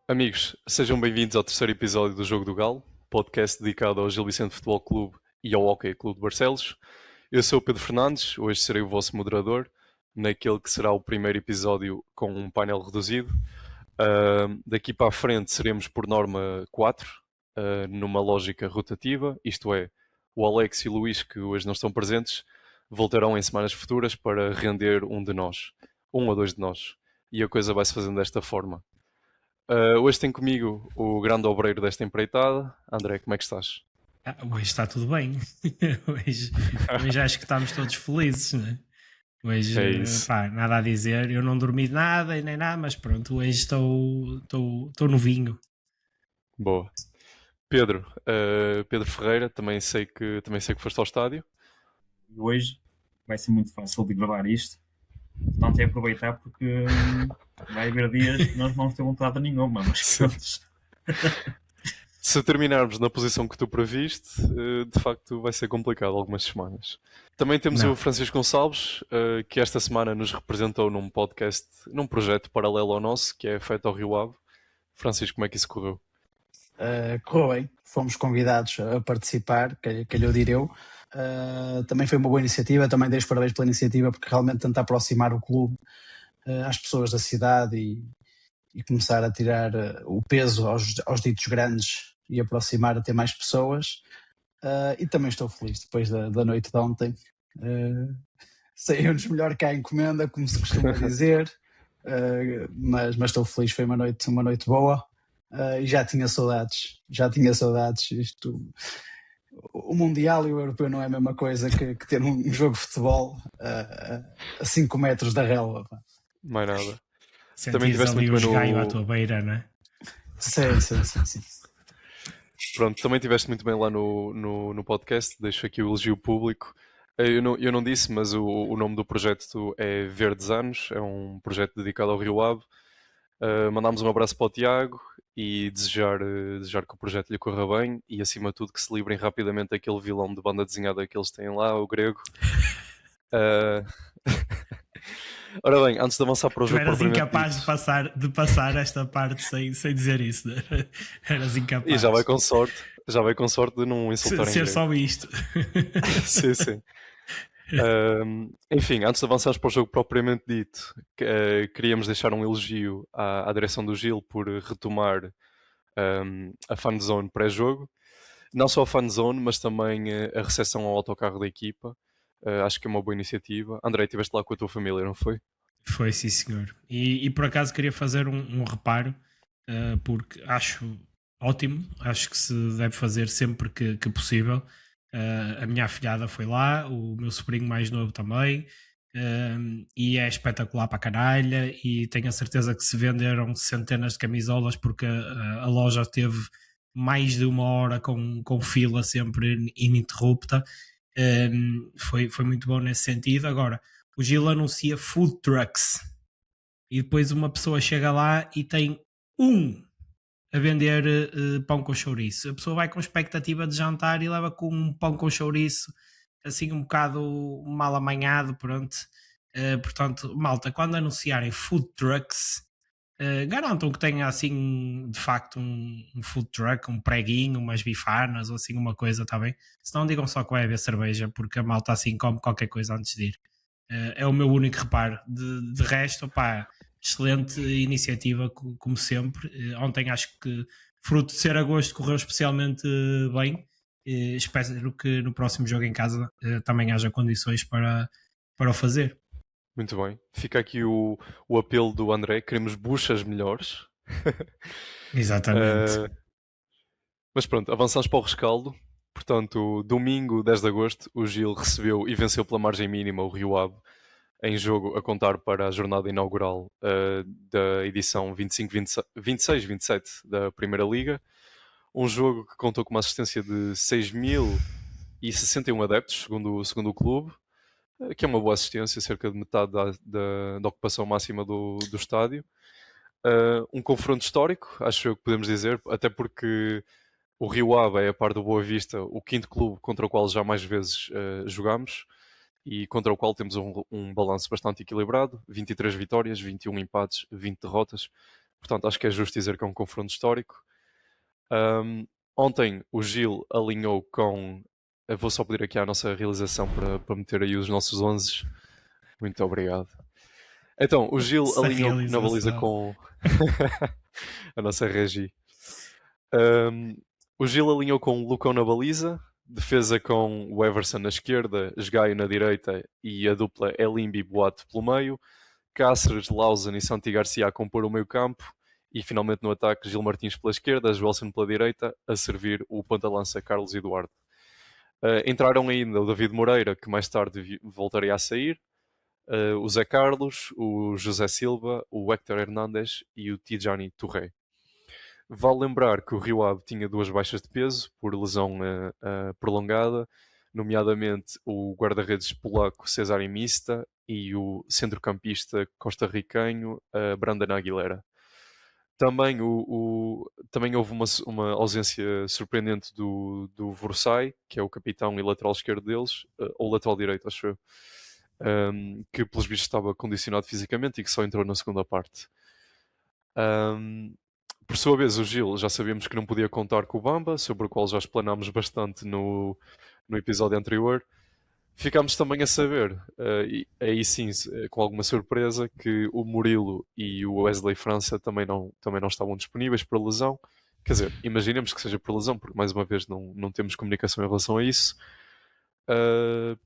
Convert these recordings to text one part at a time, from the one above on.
Amigos, sejam bem-vindos ao terceiro episódio do Jogo do Galo, podcast dedicado ao Gil Vicente Futebol Clube e ao Hóquei Clube de Barcelos. Eu sou o Pedro Fernandes, hoje serei o vosso moderador, naquele que será o primeiro episódio com um painel reduzido. Daqui para a frente seremos por norma 4, numa lógica rotativa, isto é, o Alex e o Luís, que hoje não estão presentes, voltarão em semanas futuras para render um ou dois de nós. E a coisa vai-se fazendo desta forma. Hoje tenho comigo o grande obreiro desta empreitada. André, como é que estás? Hoje está tudo bem. hoje acho que estamos todos felizes, né? Hoje, É isso. nada a dizer. Eu não dormi nada e nem nada, mas pronto, hoje estou no vinho. Boa. Pedro Ferreira, também sei que foste ao estádio. Hoje vai ser muito fácil de gravar isto. Portanto, é aproveitar porque vai haver dias que nós não vamos ter vontade nenhuma, mas pronto. Se terminarmos na posição que tu previste, de facto vai ser complicado algumas semanas. Também temos o Francisco Gonçalves, que esta semana nos representou num podcast, num projeto paralelo ao nosso, que é feito ao Rio Ave. Francisco, como é que isso correu? Correu bem, fomos convidados a participar, calhou dir eu. Também foi uma boa iniciativa, também dei os parabéns pela iniciativa, porque realmente tenta aproximar o clube às pessoas da cidade e começar a tirar o peso aos ditos grandes e aproximar até mais pessoas. E também estou feliz depois da noite de ontem. Saímos melhor que a encomenda, como se costuma dizer, mas estou feliz, foi uma noite boa. E já tinha saudades isto. O Mundial e o Europeu não é a mesma coisa que ter um jogo de futebol a 5 metros da relva. Mais nada. Também tiveste muito bem no... à tua beira, não é? Sim. Pronto, também tiveste muito bem lá no podcast, deixo aqui o elogio público. Eu não disse, mas o nome do projeto é Verdes Anos, é um projeto dedicado ao Rio Ave. Mandámos um abraço para o Tiago e desejar que o projeto lhe corra bem e, acima de tudo, que se livrem rapidamente daquele vilão de banda desenhada que eles têm lá, o grego. Ora bem, antes de avançar para o jogo propriamente dito... Tu eras incapaz de passar esta parte sem dizer isso, né? Eras incapaz. E já vai com sorte de não insultarem ser grego. só isto. Sim. Enfim, antes de avançarmos para o jogo propriamente dito, queríamos deixar um elogio à direção do Gil por retomar a fanzone pré-jogo. Não só a fanzone, mas também a recepção ao autocarro da equipa. Acho que é uma boa iniciativa. André, estiveste lá com a tua família, não foi? Foi, sim senhor. E por acaso queria fazer um reparo, porque acho ótimo, acho que se deve fazer sempre que possível. A minha afilhada foi lá, o meu sobrinho mais novo também, e é espetacular para a canalha, e tenho a certeza que se venderam centenas de camisolas porque a loja teve mais de uma hora com fila sempre ininterrupta. Foi muito bom nesse sentido. Agora, o Gil anuncia food trucks e depois uma pessoa chega lá e tem a vender pão com chouriço. A pessoa vai com expectativa de jantar e leva com um pão com chouriço assim um bocado mal amanhado, pronto. Portanto, malta, quando anunciarem food trucks, garantam que tenha assim de facto um food truck, um preguinho, umas bifanas ou assim uma coisa, está bem? Se não, digam só que vai haver cerveja, porque a malta assim come qualquer coisa antes de ir. É o meu único reparo. De resto, pá, excelente iniciativa, como sempre. Ontem acho que, fruto de ser agosto, correu especialmente bem. Espero que no próximo jogo em casa também haja condições para o fazer. Muito bem. Fica aqui o apelo do André. Queremos buchas melhores. Exatamente. Mas pronto, avançamos para o rescaldo. Portanto, domingo 10 de agosto, o Gil recebeu e venceu pela margem mínima o Rio Ave em jogo a contar para a jornada inaugural da edição 26-27 da Primeira Liga. Um jogo que contou com uma assistência de 6.061 adeptos, segundo o clube, que é uma boa assistência, cerca de metade da ocupação máxima do estádio. Um confronto histórico, acho eu que podemos dizer, até porque O Rio Ave é, a par do Boa Vista, o quinto clube contra o qual já mais vezes jogámos e contra o qual temos um balanço bastante equilibrado, 23 vitórias, 21 empates, 20 derrotas. Portanto, acho que é justo dizer que é um confronto histórico. Ontem o Gil alinhou com... Eu vou só pedir aqui à nossa realização para meter aí os nossos 11. Muito obrigado. Então, o Gil Essa alinhou na baliza realização. com a nossa regi. O Gil alinhou com o Lucão na baliza, defesa com o Everson na esquerda, Esgaio na direita e a dupla Elimbi e Boato pelo meio, Cáceres, Lausanne e Santi Garcia a compor o meio campo e finalmente no ataque Gil Martins pela esquerda, Joelson pela direita, a servir o ponta-lança Carlos Eduardo. Entraram ainda o David Moreira, que mais tarde voltaria a sair, o Zé Carlos, o José Silva, o Héctor Hernández e o Tijani Touré. Vale lembrar que o Rio Ave tinha 2 baixas de peso por lesão prolongada, nomeadamente o guarda-redes polaco Cesar Mista e o centrocampista costarriquenho Brandon Aguilera. Também, também houve uma ausência surpreendente do Vorsai, que é o capitão e lateral esquerdo deles, ou lateral direito, acho eu, que pelos vistos estava condicionado fisicamente e que só entrou na segunda parte. Por sua vez, o Gil já sabíamos que não podia contar com o Bamba, sobre o qual já explanámos bastante no episódio anterior. Ficámos também a saber, e aí sim, com alguma surpresa, que o Murilo e o Wesley França também não estavam disponíveis por lesão. Quer dizer, imaginemos que seja por lesão, porque mais uma vez não temos comunicação em relação a isso.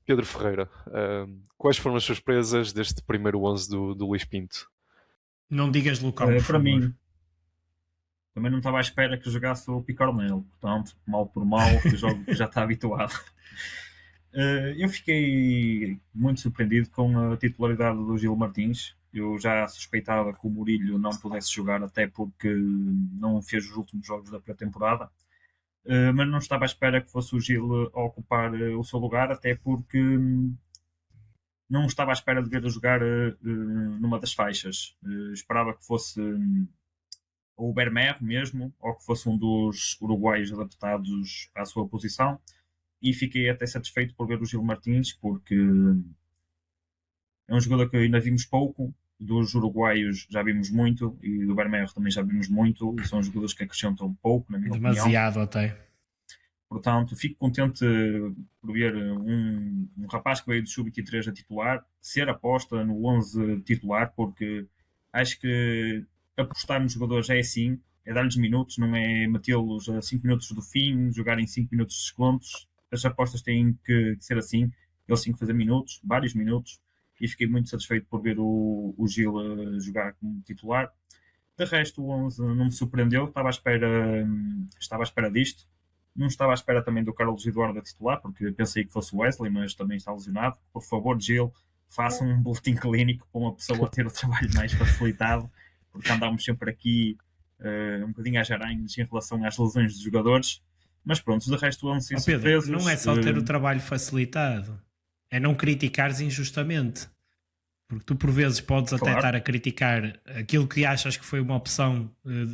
Pedro Ferreira, quais foram as surpresas deste primeiro 11 do Luís Pinto? Não digas Lucão, por Para favor. mim, também não estava à espera que jogasse o Picornel, portanto, mal por mal, que jogo que já está habituado. Eu fiquei muito surpreendido com a titularidade do Gil Martins. Eu já suspeitava que o Murilho não pudesse jogar, até porque não fez os últimos jogos da pré-temporada. Mas não estava à espera que fosse o Gil a ocupar o seu lugar, até porque não estava à espera de ver a jogar numa das faixas. Esperava que fosse o Bermer mesmo, ou que fosse um dos uruguaios adaptados à sua posição. E fiquei até satisfeito por ver o Gil Martins, porque é um jogador que ainda vimos pouco, dos uruguaios já vimos muito, e do Bermejo também já vimos muito, e são jogadores que acrescentam pouco, na minha opinião. Demasiado até. Portanto, fico contente por ver um rapaz que veio do Sub-23 a titular, ser aposta no 11 titular, porque acho que apostar nos jogadores é assim, é dar-lhes minutos, não é metê-los a 5 minutos do fim, jogar em 5 minutos de descontos. As apostas têm que ser assim, eles têm que fazer minutos, vários minutos, e fiquei muito satisfeito por ver o Gil jogar como titular. De resto, o 11 não me surpreendeu, estava à espera disto. Não estava à espera também do Carlos Eduardo a titular, porque pensei que fosse o Wesley, mas também está lesionado. Por favor, Gil, faça um boletim clínico para uma pessoa ter o trabalho mais facilitado, porque andámos sempre aqui um bocadinho às aranhas em relação às lesões dos jogadores. Mas pronto, de resto, o 11 sem surpresas. Pedro, não é só ter o trabalho facilitado, é não criticares injustamente. Porque tu por vezes podes até estar a criticar aquilo que achas que foi uma opção,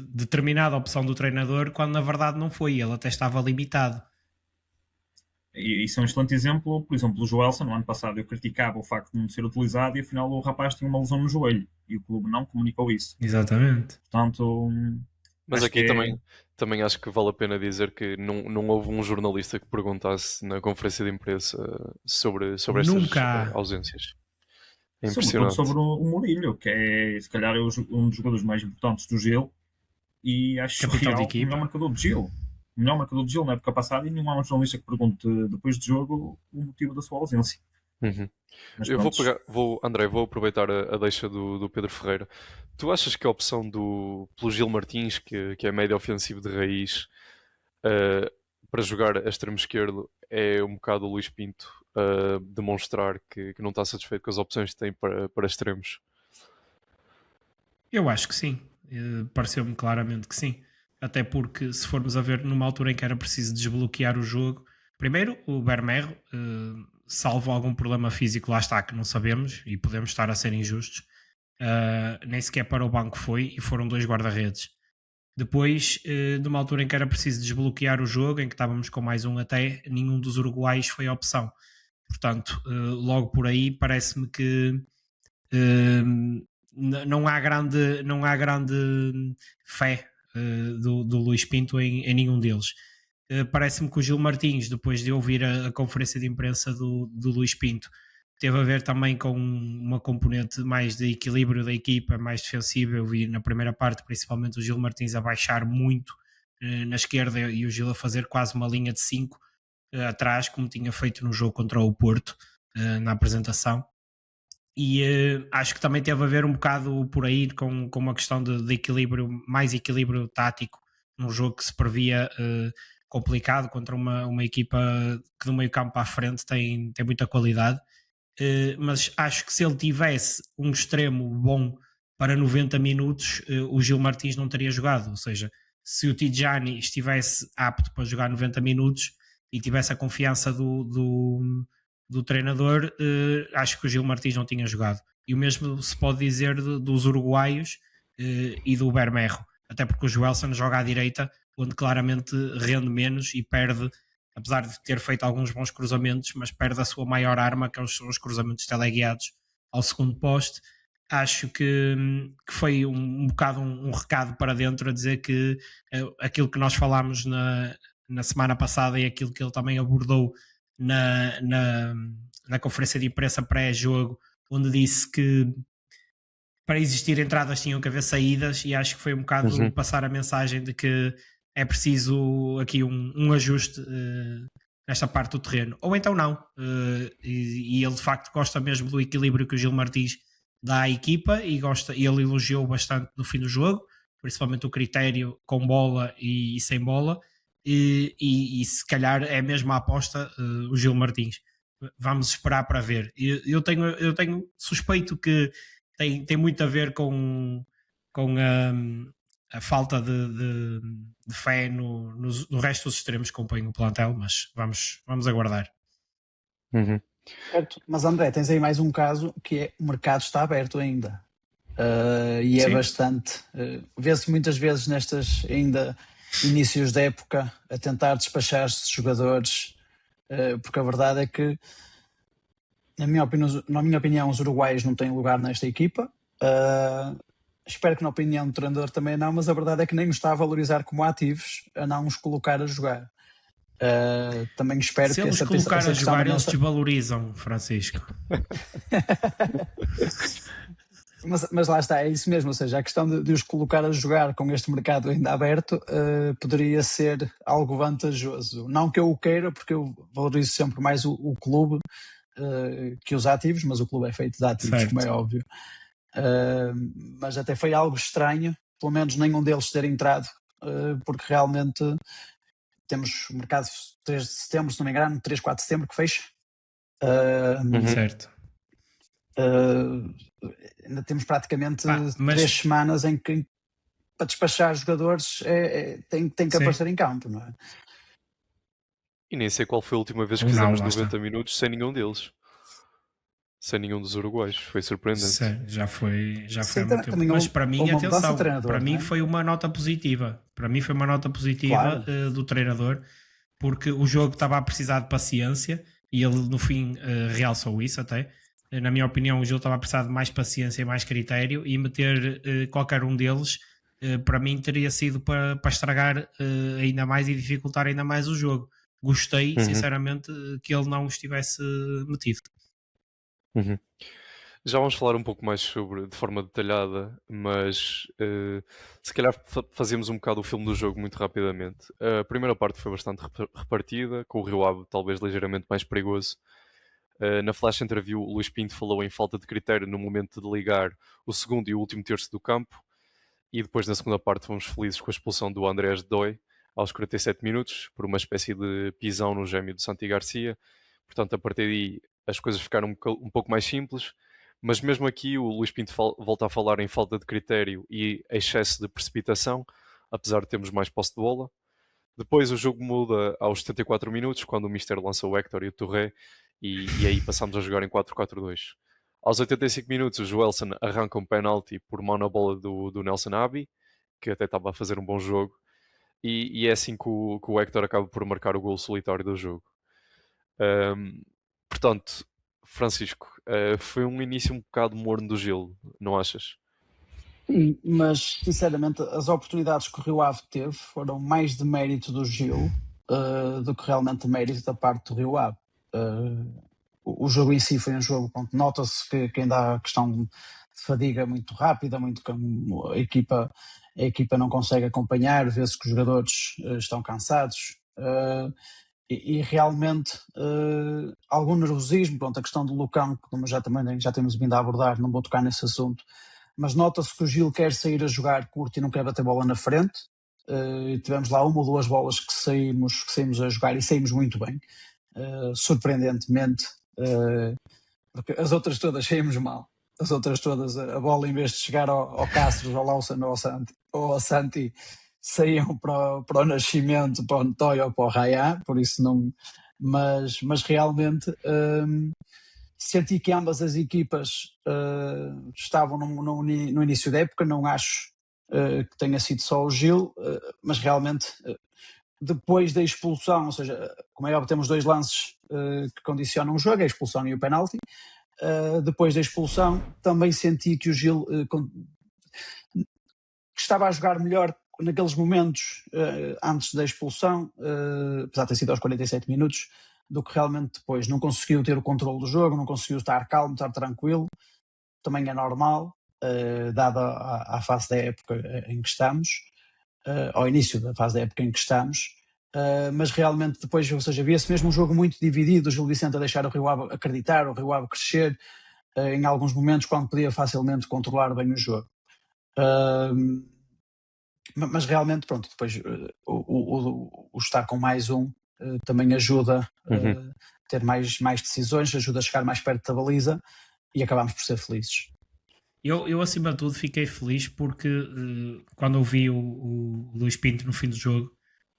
determinada opção do treinador, quando na verdade não foi, ele até estava limitado. E isso é um excelente exemplo, por exemplo, o Joelson, no ano passado eu criticava o facto de não ser utilizado e afinal o rapaz tinha uma lesão no joelho e o clube não comunicou isso. Exatamente. Portanto... Mas aqui também acho que vale a pena dizer que não houve um jornalista que perguntasse na conferência de imprensa sobre estas ausências. É impressionante. Sobre o Murilho, que é se calhar um dos jogadores mais importantes do Gil e acho que é o melhor marcador do Gil. O melhor marcador do Gil na época passada e não há um jornalista que pergunte depois do jogo o motivo da sua ausência. Uhum. Eu André, vou aproveitar a deixa do Pedro Ferreira. Tu achas que a opção pelo Gil Martins, que é médio ofensivo de raiz, para jogar a extremo esquerdo, é um bocado o Luís Pinto demonstrar que não está satisfeito com as opções que tem para extremos? Eu acho que sim. Pareceu-me claramente que sim. Até porque, se formos a ver numa altura em que era preciso desbloquear o jogo, primeiro o Bermejo, salvo algum problema físico, lá está, que não sabemos e podemos estar a ser injustos, nem sequer para o banco foi e foram 2 guarda-redes. Depois, de uma altura em que era preciso desbloquear o jogo, em que estávamos com mais um até, nenhum dos uruguaios foi a opção. Portanto, logo por aí parece-me que não há grande fé do Luís Pinto em nenhum deles. Parece-me que o Gil Martins, depois de ouvir a conferência de imprensa do Luís Pinto, teve a ver também com uma componente mais de equilíbrio da equipa, mais defensiva. Eu vi na primeira parte, principalmente, o Gil Martins a baixar muito na esquerda e o Gil a fazer quase uma linha de 5 atrás, como tinha feito no jogo contra o Porto, na apresentação. E acho que também teve a ver um bocado por aí com uma questão de equilíbrio, mais equilíbrio tático, num jogo que se previa complicado contra uma equipa que do meio campo à frente tem muita qualidade. Mas acho que se ele tivesse um extremo bom para 90 minutos, o Gil Martins não teria jogado. Ou seja, se o Tidjani estivesse apto para jogar 90 minutos e tivesse a confiança do treinador, acho que o Gil Martins não tinha jogado. E o mesmo se pode dizer dos uruguaios e do Bermejo, até porque o Joelson joga à direita, onde claramente rende menos e perde, apesar de ter feito alguns bons cruzamentos, mas perde a sua maior arma, que são os cruzamentos teleguiados ao segundo poste. Acho que foi um bocado um recado para dentro, a dizer que aquilo que nós falámos na semana passada e aquilo que ele também abordou na conferência de imprensa pré-jogo, onde disse que para existir entradas tinham que haver saídas, e acho que foi um bocado passar a mensagem de que é preciso aqui um ajuste nesta parte do terreno, ou então não, e ele de facto gosta mesmo do equilíbrio que o Gil Martins dá à equipa, e ele elogiou bastante no fim do jogo, principalmente o critério com bola e sem bola, e se calhar é mesmo a aposta o Gil Martins. Vamos esperar para ver. Eu tenho suspeito que tem muito a ver com a falta de fé no resto dos extremos que compõem o plantel, mas vamos aguardar. Certo. Mas André, tens aí mais um caso que é: o mercado está aberto ainda. E é Sim. bastante. Vê-se muitas vezes nestas ainda inícios da época a tentar despachar-se jogadores, porque a verdade é que, na minha opinião, os uruguaios não têm lugar nesta equipa. Espero que na opinião do treinador também não, mas a verdade é que nem os está a valorizar como ativos, a não os colocar a jogar. Também espero se que eles colocar a jogar, eles desvalorizam, Francisco. Mas lá está, é isso mesmo. Ou seja, a questão de os colocar a jogar com este mercado ainda aberto poderia ser algo vantajoso. Não que eu o queira, porque eu valorizo sempre mais o clube que os ativos, mas o clube é feito de ativos, certo, como é óbvio. Mas até foi algo estranho, pelo menos nenhum deles ter entrado, porque realmente temos o mercado 3 de setembro, se não me engano, 3, 4 de setembro que fecha. certo. Ainda temos praticamente mas 3 semanas em que para despachar jogadores tem que Sim. aparecer em campo, não é? E nem sei qual foi a última vez que Ou não, fizemos lá 90 está. minutos sem nenhum deles. Sem nenhum dos uruguaios. Foi surpreendente. Sim, já foi Sim, há muito tempo. também Mas para mim, uma mudança de atenção, treinador, para não mim é? foi uma nota positiva. Para mim foi uma nota positiva Claro. do treinador, porque o jogo estava a precisar de paciência, e ele no fim realçou isso até. Na minha opinião, o jogo estava a precisar de mais paciência e mais critério, e meter qualquer um deles, para mim, teria sido para estragar ainda mais e dificultar ainda mais o jogo. Gostei, sinceramente, que ele não estivesse metido. Já vamos falar um pouco mais de forma detalhada, mas se calhar fazemos um bocado o filme do jogo muito rapidamente. A primeira parte foi bastante repartida, com o Rio Ave talvez ligeiramente mais perigoso. Na flash interview, o Luís Pinto falou em falta de critério no momento de ligar o segundo e o último terço do campo, e depois na segunda parte fomos felizes com a expulsão do Andrés Doi aos 47 minutos, por uma espécie de pisão no gêmeo do Santi Garcia. Portanto, a partir daí as coisas ficaram um pouco mais simples, mas mesmo aqui o Luís Pinto volta a falar em falta de critério e excesso de precipitação, apesar de termos mais posse de bola. Depois o jogo muda aos 74 minutos, quando o Mister lança o Héctor e o Touré, e aí passamos a jogar em 4-4-2. Aos 85 minutos o Joelson arranca um penalti por mão na bola do Nelson Abi, que até estava a fazer um bom jogo, e é assim que o Hector acaba por marcar o gol solitário do jogo. Portanto, Francisco, foi um início um bocado morno do Gil, não achas? Sim, mas sinceramente as oportunidades que o Rio Ave teve foram mais de mérito do Gil do que realmente de mérito da parte do Rio Ave. O jogo em si foi um jogo, pronto, nota-se que ainda há questão de fadiga muito rápida, muito que a equipa não consegue acompanhar, vê-se que os jogadores estão cansados. E realmente algum nervosismo, pronto, a questão do Lucão, que como já temos vindo a abordar, não vou tocar nesse assunto, mas nota-se que o Gil quer sair a jogar curto e não quer bater bola na frente. Tivemos lá uma ou duas bolas que saímos a jogar e saímos muito bem, surpreendentemente, porque as outras todas saímos mal. As outras todas, a bola em vez de chegar ao Castro, ao Lawson ou ao Santi, saíam para o Nascimento, para o Antóio ou para o Rayá, por isso não. Mas realmente senti que ambas as equipas estavam no início da época, não acho que tenha sido só o Gil, mas realmente depois da expulsão, ou seja, como é óbvio, temos dois lances que condicionam o jogo, a expulsão e o penalti. Depois da expulsão, também senti que o Gil que estava a jogar melhor naqueles momentos antes da expulsão, apesar de ter sido aos 47 minutos, do que realmente depois. Não conseguiu ter o controle do jogo, não conseguiu estar calmo, estar tranquilo. Também é normal, dada a fase da época em que estamos, ao início da fase da época em que estamos. Mas realmente depois, ou seja, via-se mesmo um jogo muito dividido, o Gil Vicente a deixar o Rio Ave acreditar, o Rio Ave crescer em alguns momentos quando podia facilmente controlar bem o jogo. Mas realmente, pronto, depois o estar com mais um também ajuda a ter mais decisões, ajuda a chegar mais perto da baliza e acabamos por ser felizes. Eu acima de tudo fiquei feliz porque quando eu vi o Luís Pinto no fim do jogo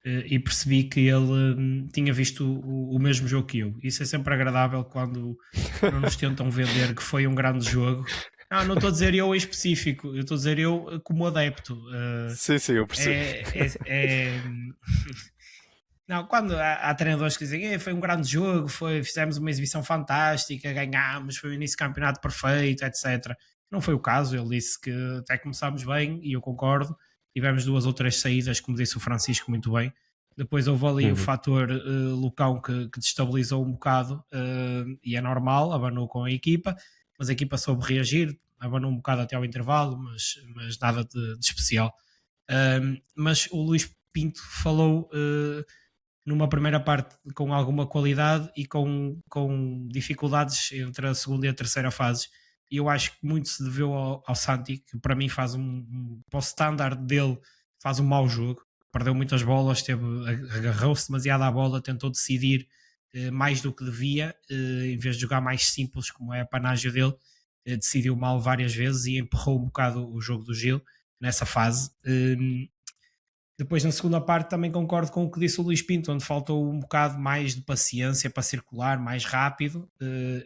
e percebi que ele tinha visto o mesmo jogo que eu. Isso é sempre agradável quando não nos tentam vender que foi um grande jogo. Não estou a dizer eu em específico, eu estou a dizer eu como adepto. Sim, eu percebo. Não, quando há treinadores que dizem foi um grande jogo, fizemos uma exibição fantástica, ganhámos, foi o início de campeonato perfeito, etc. Não foi o caso, ele disse que até começámos bem e eu concordo. Tivemos 2 ou 3 saídas, como disse o Francisco muito bem. Depois houve ali o fator Lucão que destabilizou um bocado e é normal, abanou com a equipa, mas a equipa soube reagir, abanou um bocado até ao intervalo, mas nada de especial. Mas o Luís Pinto falou numa primeira parte com alguma qualidade e com dificuldades entre a segunda e a terceira fase. E eu acho que muito se deveu ao Santi, que para mim faz para o standard dele, faz um mau jogo. Perdeu muitas bolas, agarrou-se demasiado à bola, tentou decidir mais do que devia, em vez de jogar mais simples, como é a panágio dele, decidiu mal várias vezes e empurrou um bocado o jogo do Gil nessa fase. Depois, na segunda parte, também concordo com o que disse o Luís Pinto, onde faltou um bocado mais de paciência para circular mais rápido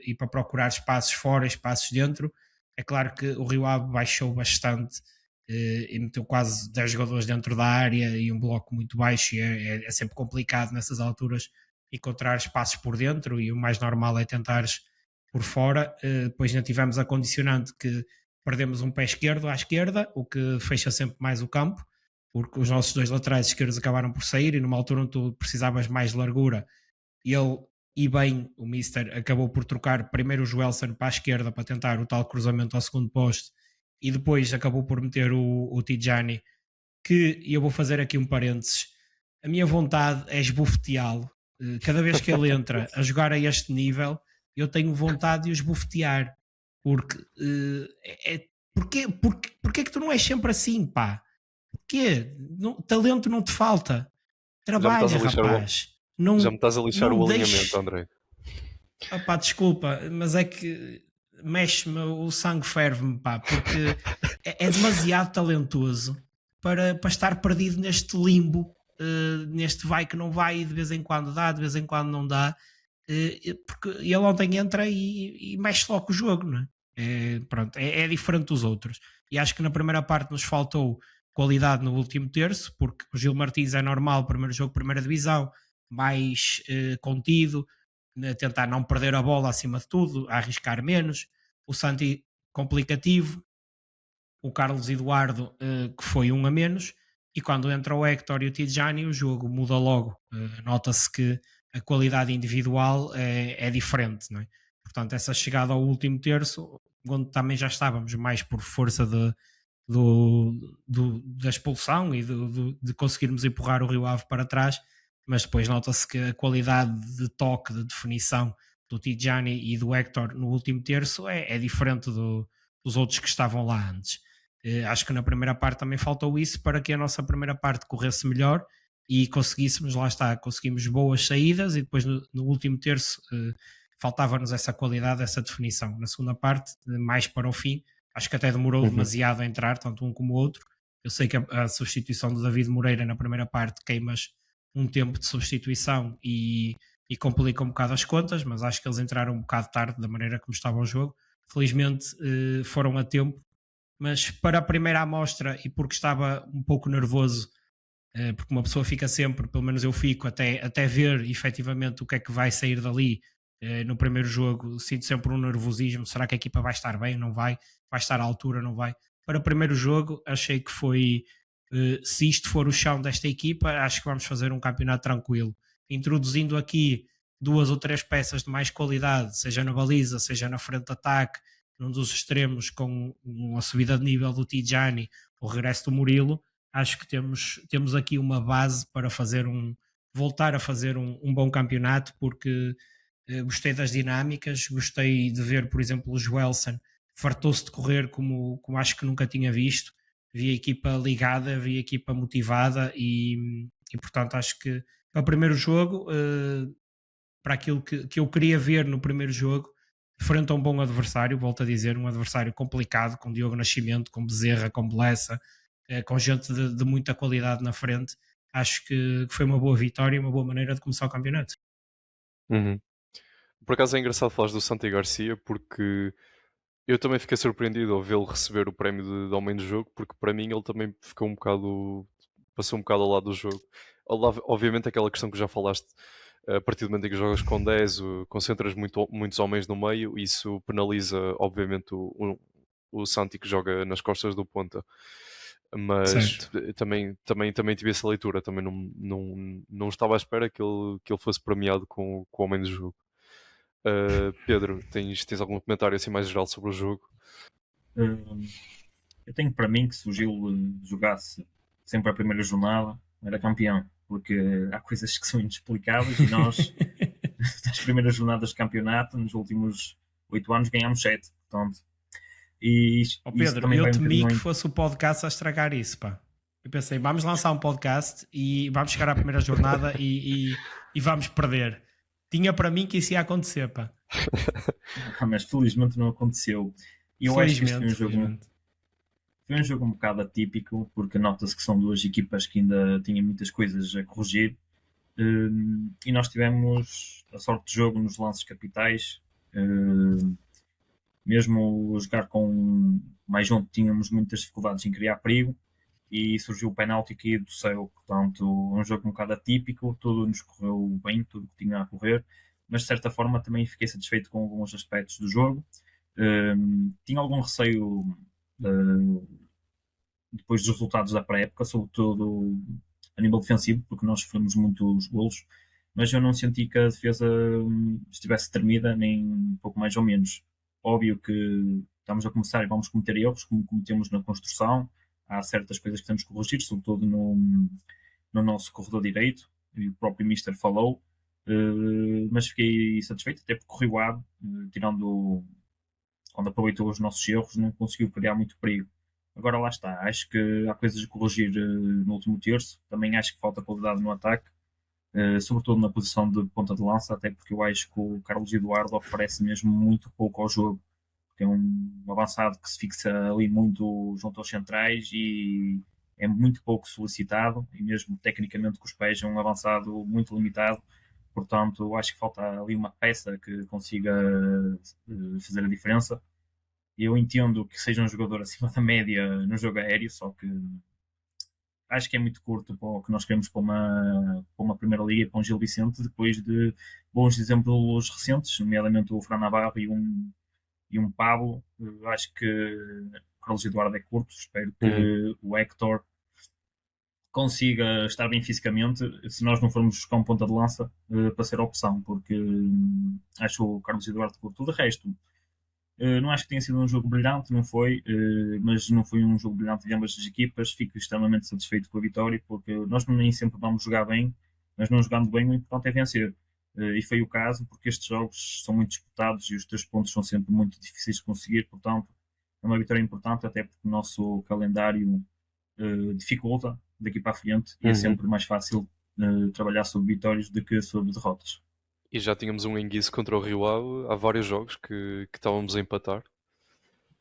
e para procurar espaços fora, espaços dentro. É claro que o Rio Ave baixou bastante e meteu quase 10 jogadores dentro da área e um bloco muito baixo, e é sempre complicado nessas alturas encontrar espaços por dentro, e o mais normal é tentares por fora. Depois ainda tivemos a condicionante que perdemos um pé esquerdo à esquerda, o que fecha sempre mais o campo, porque os nossos 2 laterais esquerdos acabaram por sair e numa altura onde tu precisavas mais de largura, ele e bem o Mister acabou por trocar primeiro o Joelson para a esquerda para tentar o tal cruzamento ao segundo poste e depois acabou por meter o Tijani, que eu vou fazer aqui um parênteses, a minha vontade é esbofeteá-lo. Cada vez que ele entra a jogar a este nível eu tenho vontade de o esbofetear, porque porquê é que tu não és sempre assim, pá? Porquê? Talento não te falta. Trabalha, rapaz. Já me estás a lixar o alinhamento, André. Pá, desculpa, mas é que mexe-me, o sangue ferve-me, pá, porque é demasiado talentoso para estar perdido neste limbo, neste vai que não vai, e de vez em quando dá, de vez em quando não dá, porque ele ontem entra e mexe logo o jogo, não é? Pronto, é diferente dos outros. E acho que na primeira parte nos faltou qualidade no último terço, porque o Gil Martins é normal, primeiro jogo, primeira divisão, mais contido, tentar não perder a bola acima de tudo, a arriscar menos. O Santi complicativo, o Carlos Eduardo que foi um a menos, e quando entra o Héctor e o Tidjani o jogo muda logo. Nota-se que a qualidade individual é diferente, não é? Portanto, essa chegada ao último terço, onde também já estávamos mais por força da expulsão e de conseguirmos empurrar o Rio Ave para trás, mas depois nota-se que a qualidade de toque, de definição do Tidjani e do Héctor no último terço é diferente dos outros que estavam lá antes. Acho que na primeira parte também faltou isso para que a nossa primeira parte corresse melhor e conseguíssemos, lá está, conseguimos boas saídas, e depois no último terço faltava-nos essa qualidade, essa definição. Na segunda parte, mais para o fim, acho que até demorou demasiado a entrar, tanto um como o outro. Eu sei que a substituição do David Moreira na primeira parte queimas um tempo de substituição e complica um bocado as contas, mas acho que eles entraram um bocado tarde da maneira como estava o jogo. Felizmente foram a tempo, mas para a primeira amostra e porque estava um pouco nervoso, porque uma pessoa fica sempre, pelo menos eu fico, até ver efetivamente o que é que vai sair dali no primeiro jogo, sinto sempre um nervosismo, será que a equipa vai estar bem, não vai estar à altura, não vai. Para o primeiro jogo achei que foi, se isto for o chão desta equipa, acho que vamos fazer um campeonato tranquilo, introduzindo aqui 2 ou 3 peças de mais qualidade, seja na baliza, seja na frente de ataque, num dos extremos, com uma subida de nível do Tidjani, o regresso do Murilo. Acho que temos aqui uma base para voltar a fazer um bom campeonato, porque gostei das dinâmicas, gostei de ver, por exemplo, o Joelson fartou-se de correr como acho que nunca tinha visto, vi a equipa ligada, vi a equipa motivada e portanto acho que para o primeiro jogo, para aquilo que eu queria ver no primeiro jogo, frente a um bom adversário, volto a dizer, um adversário complicado, com Diogo Nascimento, com Bezerra, com Blessa, com gente de muita qualidade na frente, acho que foi uma boa vitória e uma boa maneira de começar o campeonato. Por acaso é engraçado falar do Santi Garcia, porque eu também fiquei surpreendido ao vê-lo receber o prémio de homem do jogo, porque para mim ele também ficou passou um bocado ao lado do jogo. Obviamente aquela questão que já falaste, a partir do momento em que jogas com 10, concentras muitos homens no meio, isso penaliza obviamente o Santi que joga nas costas do ponta. Mas também tive essa leitura, também não estava à espera que ele fosse premiado com o homem do jogo. Pedro, tens algum comentário assim mais geral sobre o jogo? Eu tenho para mim que se o Gil jogasse sempre a primeira jornada, era campeão, porque há coisas que são inexplicáveis e nós, nas primeiras jornadas de campeonato, nos últimos 8 anos, ganhámos 7. Portanto, Pedro, eu temi que fosse o podcast a estragar isso, pá. Eu pensei, vamos lançar um podcast e vamos chegar à primeira jornada e vamos perder. Tinha para mim que isso ia acontecer, pá. Mas felizmente não aconteceu. E eu acho que isso foi um jogo um bocado atípico, porque nota-se que são 2 equipas que ainda tinham muitas coisas a corrigir. E nós tivemos a sorte de jogo nos lances capitais. Mesmo jogar com mais junto, tínhamos muitas dificuldades em criar perigo. E surgiu o penalti aqui do céu, portanto, um jogo um bocado atípico, tudo nos correu bem, tudo que tinha a correr, mas de certa forma também fiquei satisfeito com alguns aspectos do jogo. Tinha algum receio depois dos resultados da pré-época, sobretudo a nível defensivo, porque nós sofremos muitos golos, mas eu não senti que a defesa estivesse tremida, nem um pouco mais ou menos. Óbvio que estamos a começar e vamos cometer erros, como cometemos na construção. Há certas coisas que temos que corrigir, sobretudo no nosso corredor direito, e o próprio Mister falou, mas fiquei satisfeito, até porque o Rio Ave, tirando quando aproveitou os nossos erros, não conseguiu criar muito perigo. Agora lá está, acho que há coisas a corrigir no último terço, também acho que falta qualidade no ataque, sobretudo na posição de ponta de lança, até porque eu acho que o Carlos Eduardo oferece mesmo muito pouco ao jogo, que é um avançado que se fixa ali muito junto aos centrais e é muito pouco solicitado, e mesmo tecnicamente com os pés é um avançado muito limitado. Portanto, acho que falta ali uma peça que consiga fazer a diferença. Eu entendo que seja um jogador acima da média no jogo aéreo, só que acho que é muito curto para o que nós queremos para uma Primeira Liga, para um Gil Vicente, depois de bons exemplos recentes, nomeadamente o Fran Navarro e um Pablo. Acho que Carlos Eduardo é curto, espero que o Héctor consiga estar bem fisicamente, se nós não formos buscar um ponta de lança para ser a opção, porque acho o Carlos Eduardo curto. De resto, não acho que tenha sido um jogo brilhante, não foi, mas não foi um jogo brilhante de ambas as equipas. Fico extremamente satisfeito com a vitória, porque nós nem sempre vamos jogar bem, mas não jogando bem, o importante é vencer. E foi o caso, porque estes jogos são muito disputados e os 3 pontos são sempre muito difíceis de conseguir, portanto, é uma vitória importante, até porque o nosso calendário dificulta daqui para a frente e é sempre mais fácil trabalhar sobre vitórias do que sobre derrotas. E já tínhamos um enguiço contra o Rio Ave há vários jogos que estávamos a empatar.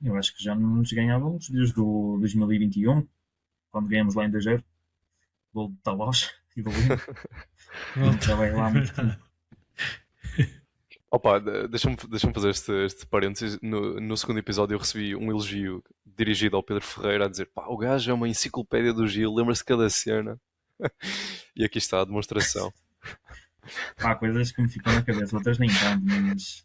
Eu acho que já não nos ganhávamos desde o 2021, quando ganhamos lá em 2-0, gol de Talos e do Lima. Já vai lá muito tempo. Opa, deixa-me fazer este parênteses. No segundo episódio eu recebi um elogio dirigido ao Pedro Ferreira a dizer: pá, o gajo é uma enciclopédia do Gil, lembra-se de cada cena. E aqui está a demonstração. Há coisas que me ficam na cabeça, outras nem tanto, mas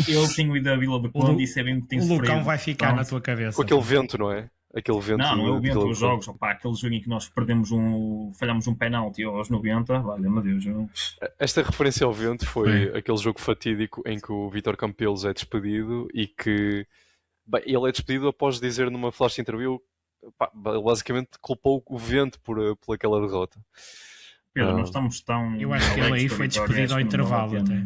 eu tenho ido à Vila do Conde e sei bem que tem O sofrido. Lucão vai ficar na tua cabeça. Com aquele vento, não é? Aquele vento. Não é o vento, aquele os jogos. Opa, aquele jogo em que nós falhamos um penalti aos 90, valha-me Deus. Esta referência ao vento foi aquele jogo fatídico em que o Vítor Campelos é despedido e que bem, ele é despedido após dizer numa flash interview, pá, basicamente culpou o vento por aquela derrota. Pedro, nós estamos tão. Eu acho que ele aí foi despedido ao intervalo até.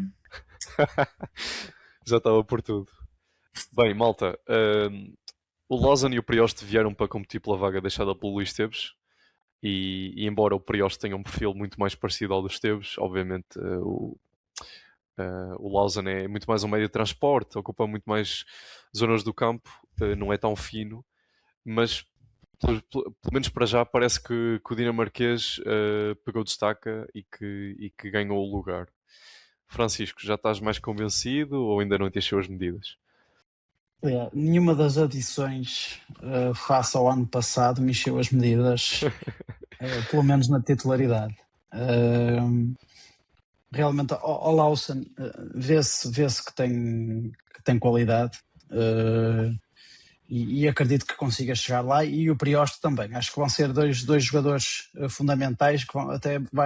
Já estava por tudo. Bem, malta, o Lozano e o Prioste vieram para competir pela vaga deixada pelo Luís Esteves e embora o Prioste tenha um perfil muito mais parecido ao do Esteves, obviamente o Lozano é muito mais um meio de transporte, ocupa muito mais zonas do campo, não é tão fino, mas pelo menos para já parece que o dinamarquês pegou destaca e que ganhou o lugar. Francisco, já estás mais convencido ou ainda não encheu as medidas? Nenhuma das adições face ao ano passado me encheu as medidas, pelo menos na titularidade. Realmente, ao Lawson vê-se que tem qualidade. E acredito que consiga chegar lá, e o Prioste também. Acho que vão ser dois jogadores fundamentais, que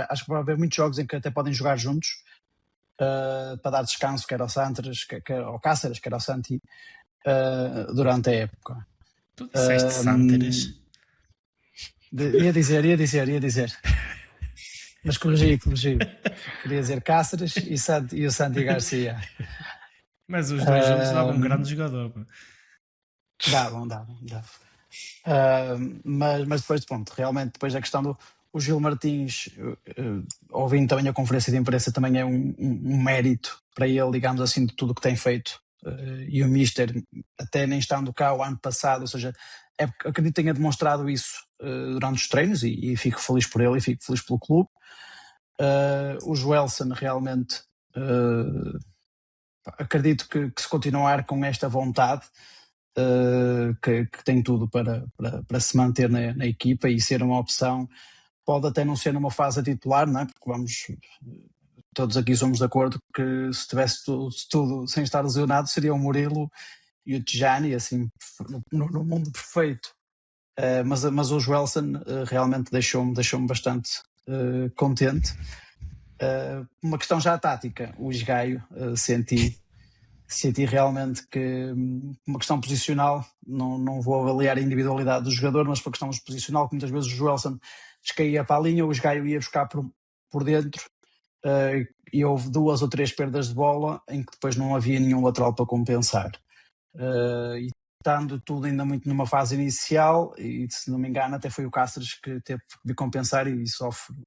acho que vai haver muitos jogos em que até podem jogar juntos, para dar descanso, quer ao Santos, quer ao Cáceres, quer ao Santi, durante a época. Tu disseste Santos? Ia dizer. Mas corrigi. Queria dizer Cáceres e o Santi Garcia. Mas os dois juntos davam um grande jogador. Davam. Mas depois, pronto, realmente depois a questão do o Gil Martins, ouvindo também a conferência de imprensa, também é um mérito para ele, digamos assim, de tudo o que tem feito. E o Mister, até nem estando cá o ano passado, ou seja, acredito que tenha demonstrado isso durante os treinos e fico feliz por ele e fico feliz pelo clube. O Joelson realmente acredito que se continuar com esta vontade, que tem tudo para se manter na equipa e ser uma opção. Pode até não ser numa fase titular, não é? Porque todos aqui somos de acordo que se tivesse tudo sem estar lesionado, seria o Murilo e o Tijani, assim, no mundo perfeito. Mas o Joelson realmente deixou-me bastante contente. Uma questão já tática, o Esgaio, senti realmente que uma questão posicional, não vou avaliar a individualidade do jogador, mas por questão posicional, que muitas vezes o Joelson descaía para a linha, o Esgaio ia buscar por dentro, e houve 2 ou 3 perdas de bola em que depois não havia nenhum lateral para compensar. E estando tudo ainda muito numa fase inicial, e se não me engano até foi o Cáceres que teve de compensar e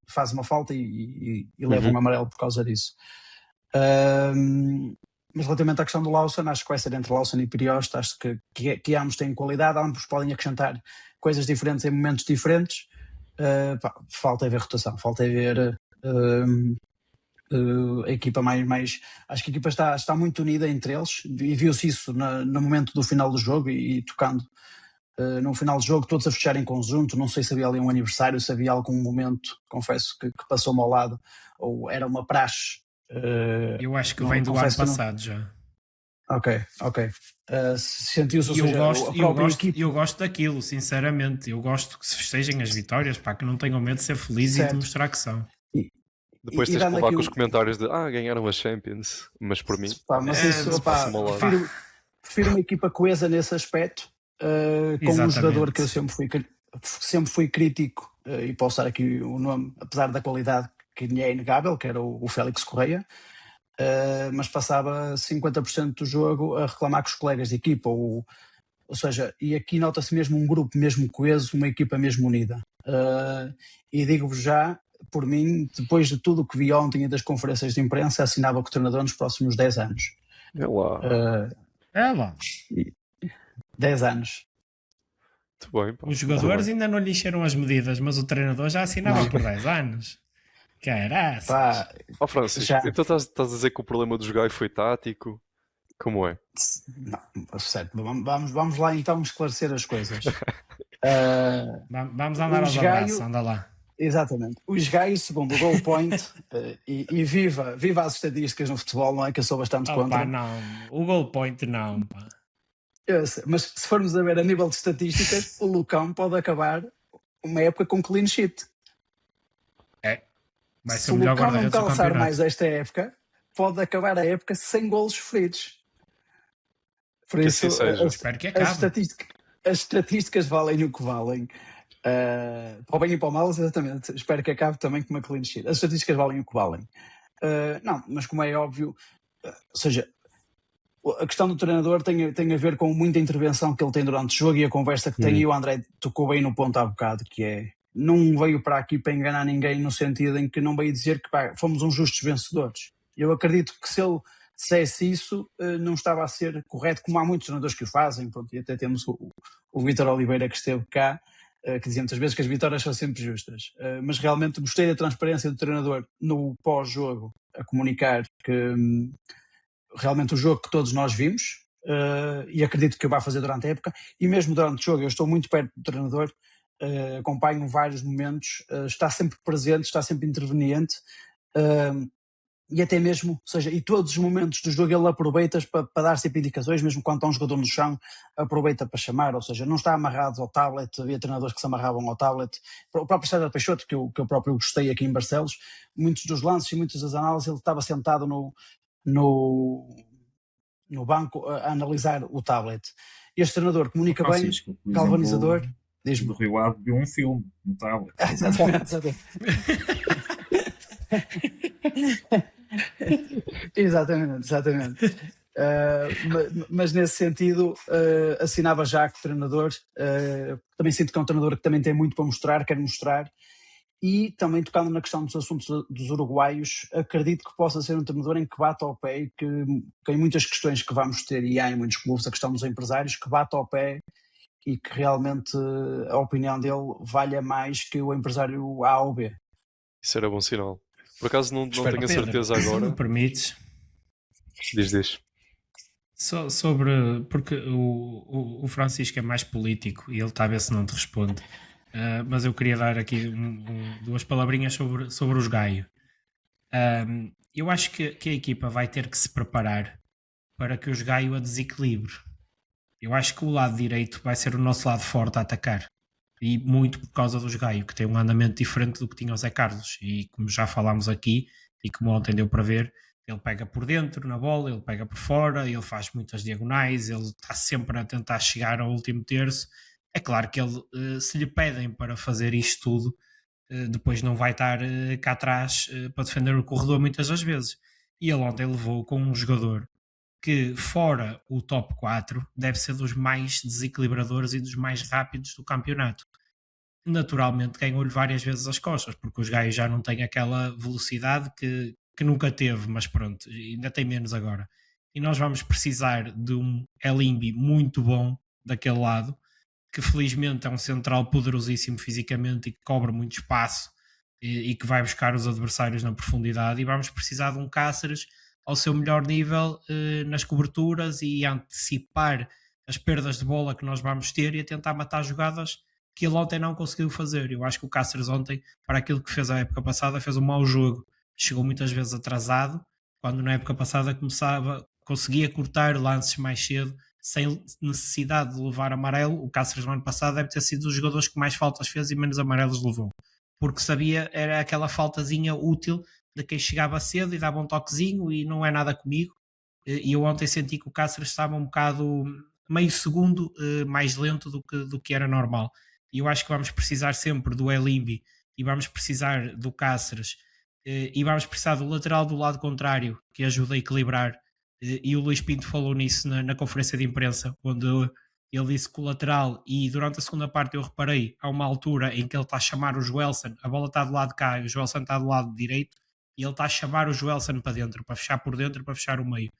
faz uma falta e leva um amarelo por causa disso. Mas relativamente à questão do Lawson, acho que vai ser entre Lawson e Prioste. Acho que ambos têm qualidade, ambos podem acrescentar coisas diferentes em momentos diferentes. Falta ver rotação, falta ver a equipa mais. Acho que a equipa está muito unida entre eles e viu-se isso no momento do final do jogo e tocando no final do jogo, todos a fechar em conjunto. Não sei se havia ali um aniversário, se havia algum momento, confesso, que passou-me ao lado, ou era uma praxe. Eu acho que vem do ano passado já. Ok. Sentiu-se, eu gosto daquilo, sinceramente. Eu gosto que se festejem as vitórias, pá, que não tenham medo de ser felizes e de mostrar que são. Depois tens que levar com os comentários de ganharam as Champions, mas por mim. Prefiro uma equipa coesa nesse aspecto, com um jogador que eu sempre fui crítico, e posso dar aqui o nome, apesar da qualidade que lhe é inegável, que era o Félix Correia. Mas passava 50% do jogo a reclamar com os colegas de equipa, ou seja, e aqui nota-se mesmo um grupo mesmo coeso, uma equipa mesmo unida. E digo-vos já, por mim, depois de tudo o que vi ontem e das conferências de imprensa, assinava com o treinador nos próximos 10 anos. É lá. 10 anos. Muito bem, pá. Os jogadores ainda não lhe encheram as medidas, mas o treinador já assinava por 10 anos. Caraças. Francisco, então estás a dizer que o problema do Gaio foi tático? Como é? Não, certo. Vamos lá então esclarecer as coisas. Vamos andar aos abraços, anda lá. Exatamente. Os Gaios, segundo o Goal Point, e viva as estatísticas no futebol, não é? Que eu sou bastante contra. Não, o Goal Point não, pá. Mas se formos a ver a nível de estatísticas, o Lucão pode acabar uma época com clean sheet. Vai ser se o Lucão não calçar mais esta época, pode acabar a época sem golos sofridos. Por isso, espero que acabe. As estatísticas valem o que valem. Para o bem e para o mal, exatamente. Espero que acabe também com uma clean sheet. As estatísticas valem o que valem. Não, mas como é óbvio, ou seja, a questão do treinador tem a ver com muita intervenção que ele tem durante o jogo e a conversa que tem, e o André tocou bem no ponto há bocado, que é, não veio para aqui para enganar ninguém, no sentido em que não veio dizer que fomos uns justos vencedores. Eu acredito que se ele dissesse isso, não estava a ser correto, como há muitos treinadores que o fazem. Pronto, e até temos o Vítor Oliveira, que esteve cá, que dizia muitas vezes que as vitórias são sempre justas. Mas realmente gostei da transparência do treinador no pós-jogo, a comunicar que realmente o jogo que todos nós vimos, e acredito que o vai fazer durante a época, e mesmo durante o jogo eu estou muito perto do treinador, acompanho vários momentos, está sempre presente, está sempre interveniente, e até mesmo, ou seja, e todos os momentos do jogo ele aproveita para dar sempre indicações, mesmo quando está um jogador no chão, aproveita para chamar, ou seja, não está amarrado ao tablet. Havia treinadores que se amarravam ao tablet. O próprio César Peixoto, que eu próprio gostei aqui em Barcelos, muitos dos lances e muitas das análises, ele estava sentado no banco a analisar o tablet. Este treinador comunica Francisco, bem, galvanizador. Desde o Rio Ave viu um filme no tablet. Exatamente. Mas nesse sentido, assinava já com o treinador. Também sinto que é um treinador que também tem muito para mostrar, quer mostrar. E também, tocando na questão dos assuntos dos uruguaios, acredito que possa ser um treinador em que bata ao pé, e que em muitas questões que vamos ter, e há em muitos clubes, a questão dos empresários, que bata ao pé e que realmente a opinião dele valha mais que o empresário A ou B. Isso era bom sinal. Por acaso não tenho a certeza agora. Se me permites. Diz. Porque o Francisco é mais político e ele está a ver se não te responde. Mas eu queria dar aqui duas palavrinhas sobre os Gaio. Eu acho que a equipa vai ter que se preparar para que os Gaio a desequilibre. Eu acho que o lado direito vai ser o nosso lado forte a atacar. E muito por causa dos Gaio, que tem um andamento diferente do que tinha o Zé Carlos. E como já falámos aqui, e como ontem deu para ver, ele pega por dentro na bola, ele pega por fora, ele faz muitas diagonais, ele está sempre a tentar chegar ao último terço. É claro que ele, se lhe pedem para fazer isto tudo, depois não vai estar cá atrás para defender o corredor muitas das vezes. E ele ontem levou com um jogador que, fora o top 4, deve ser dos mais desequilibradores e dos mais rápidos do campeonato. Naturalmente ganhou-lhe várias vezes as costas, porque os Gaios já não têm aquela velocidade que nunca teve, mas pronto, ainda tem menos agora. E nós vamos precisar de um Elimbi muito bom daquele lado, que felizmente é um central poderosíssimo fisicamente e que cobra muito espaço e que vai buscar os adversários na profundidade, e vamos precisar de um Cáceres ao seu melhor nível nas coberturas e antecipar as perdas de bola que nós vamos ter e a tentar matar jogadas que ele ontem não conseguiu fazer. Eu acho que o Cáceres ontem, para aquilo que fez a época passada, fez um mau jogo. Chegou muitas vezes atrasado, quando na época passada conseguia cortar lances mais cedo, sem necessidade de levar amarelo. O Cáceres no ano passado deve ter sido dos jogadores que mais faltas fez e menos amarelos levou, porque sabia, era aquela faltazinha útil de quem chegava cedo e dava um toquezinho e não é nada comigo. E eu ontem senti que o Cáceres estava um bocado meio segundo mais lento do que era normal. E eu acho que vamos precisar sempre do Elimbi e vamos precisar do Cáceres e vamos precisar do lateral do lado contrário que ajuda a equilibrar. E o Luís Pinto falou nisso na conferência de imprensa, onde ele disse que o lateral, e durante a segunda parte eu reparei, há uma altura em que ele está a chamar o Joelson, a bola está do lado de cá e o Joelson está do lado direito, e ele está a chamar o Joelson para dentro, para fechar por dentro, para fechar o meio.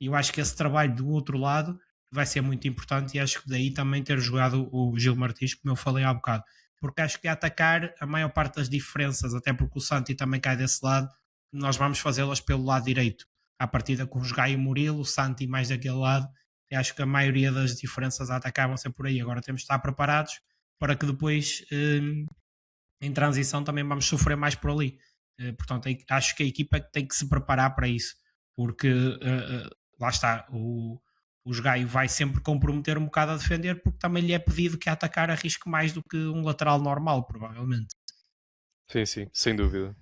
E eu acho que esse trabalho do outro lado vai ser muito importante, e acho que daí também ter jogado o Gil Martins, como eu falei há bocado, porque acho que a atacar a maior parte das diferenças, até porque o Santi também cai desse lado, nós vamos fazê-las pelo lado direito, à partida com os Gaio e Murilo, o Santi mais daquele lado. Eu acho que a maioria das diferenças a atacar vão ser por aí. Agora temos de estar preparados para que depois em transição também vamos sofrer mais por ali. Portanto, acho que a equipa tem que se preparar para isso, porque lá está, o Gaio vai sempre comprometer um bocado a defender, porque também lhe é pedido que a atacar arrisque mais do que um lateral normal, provavelmente. Sim, sim, sem dúvida.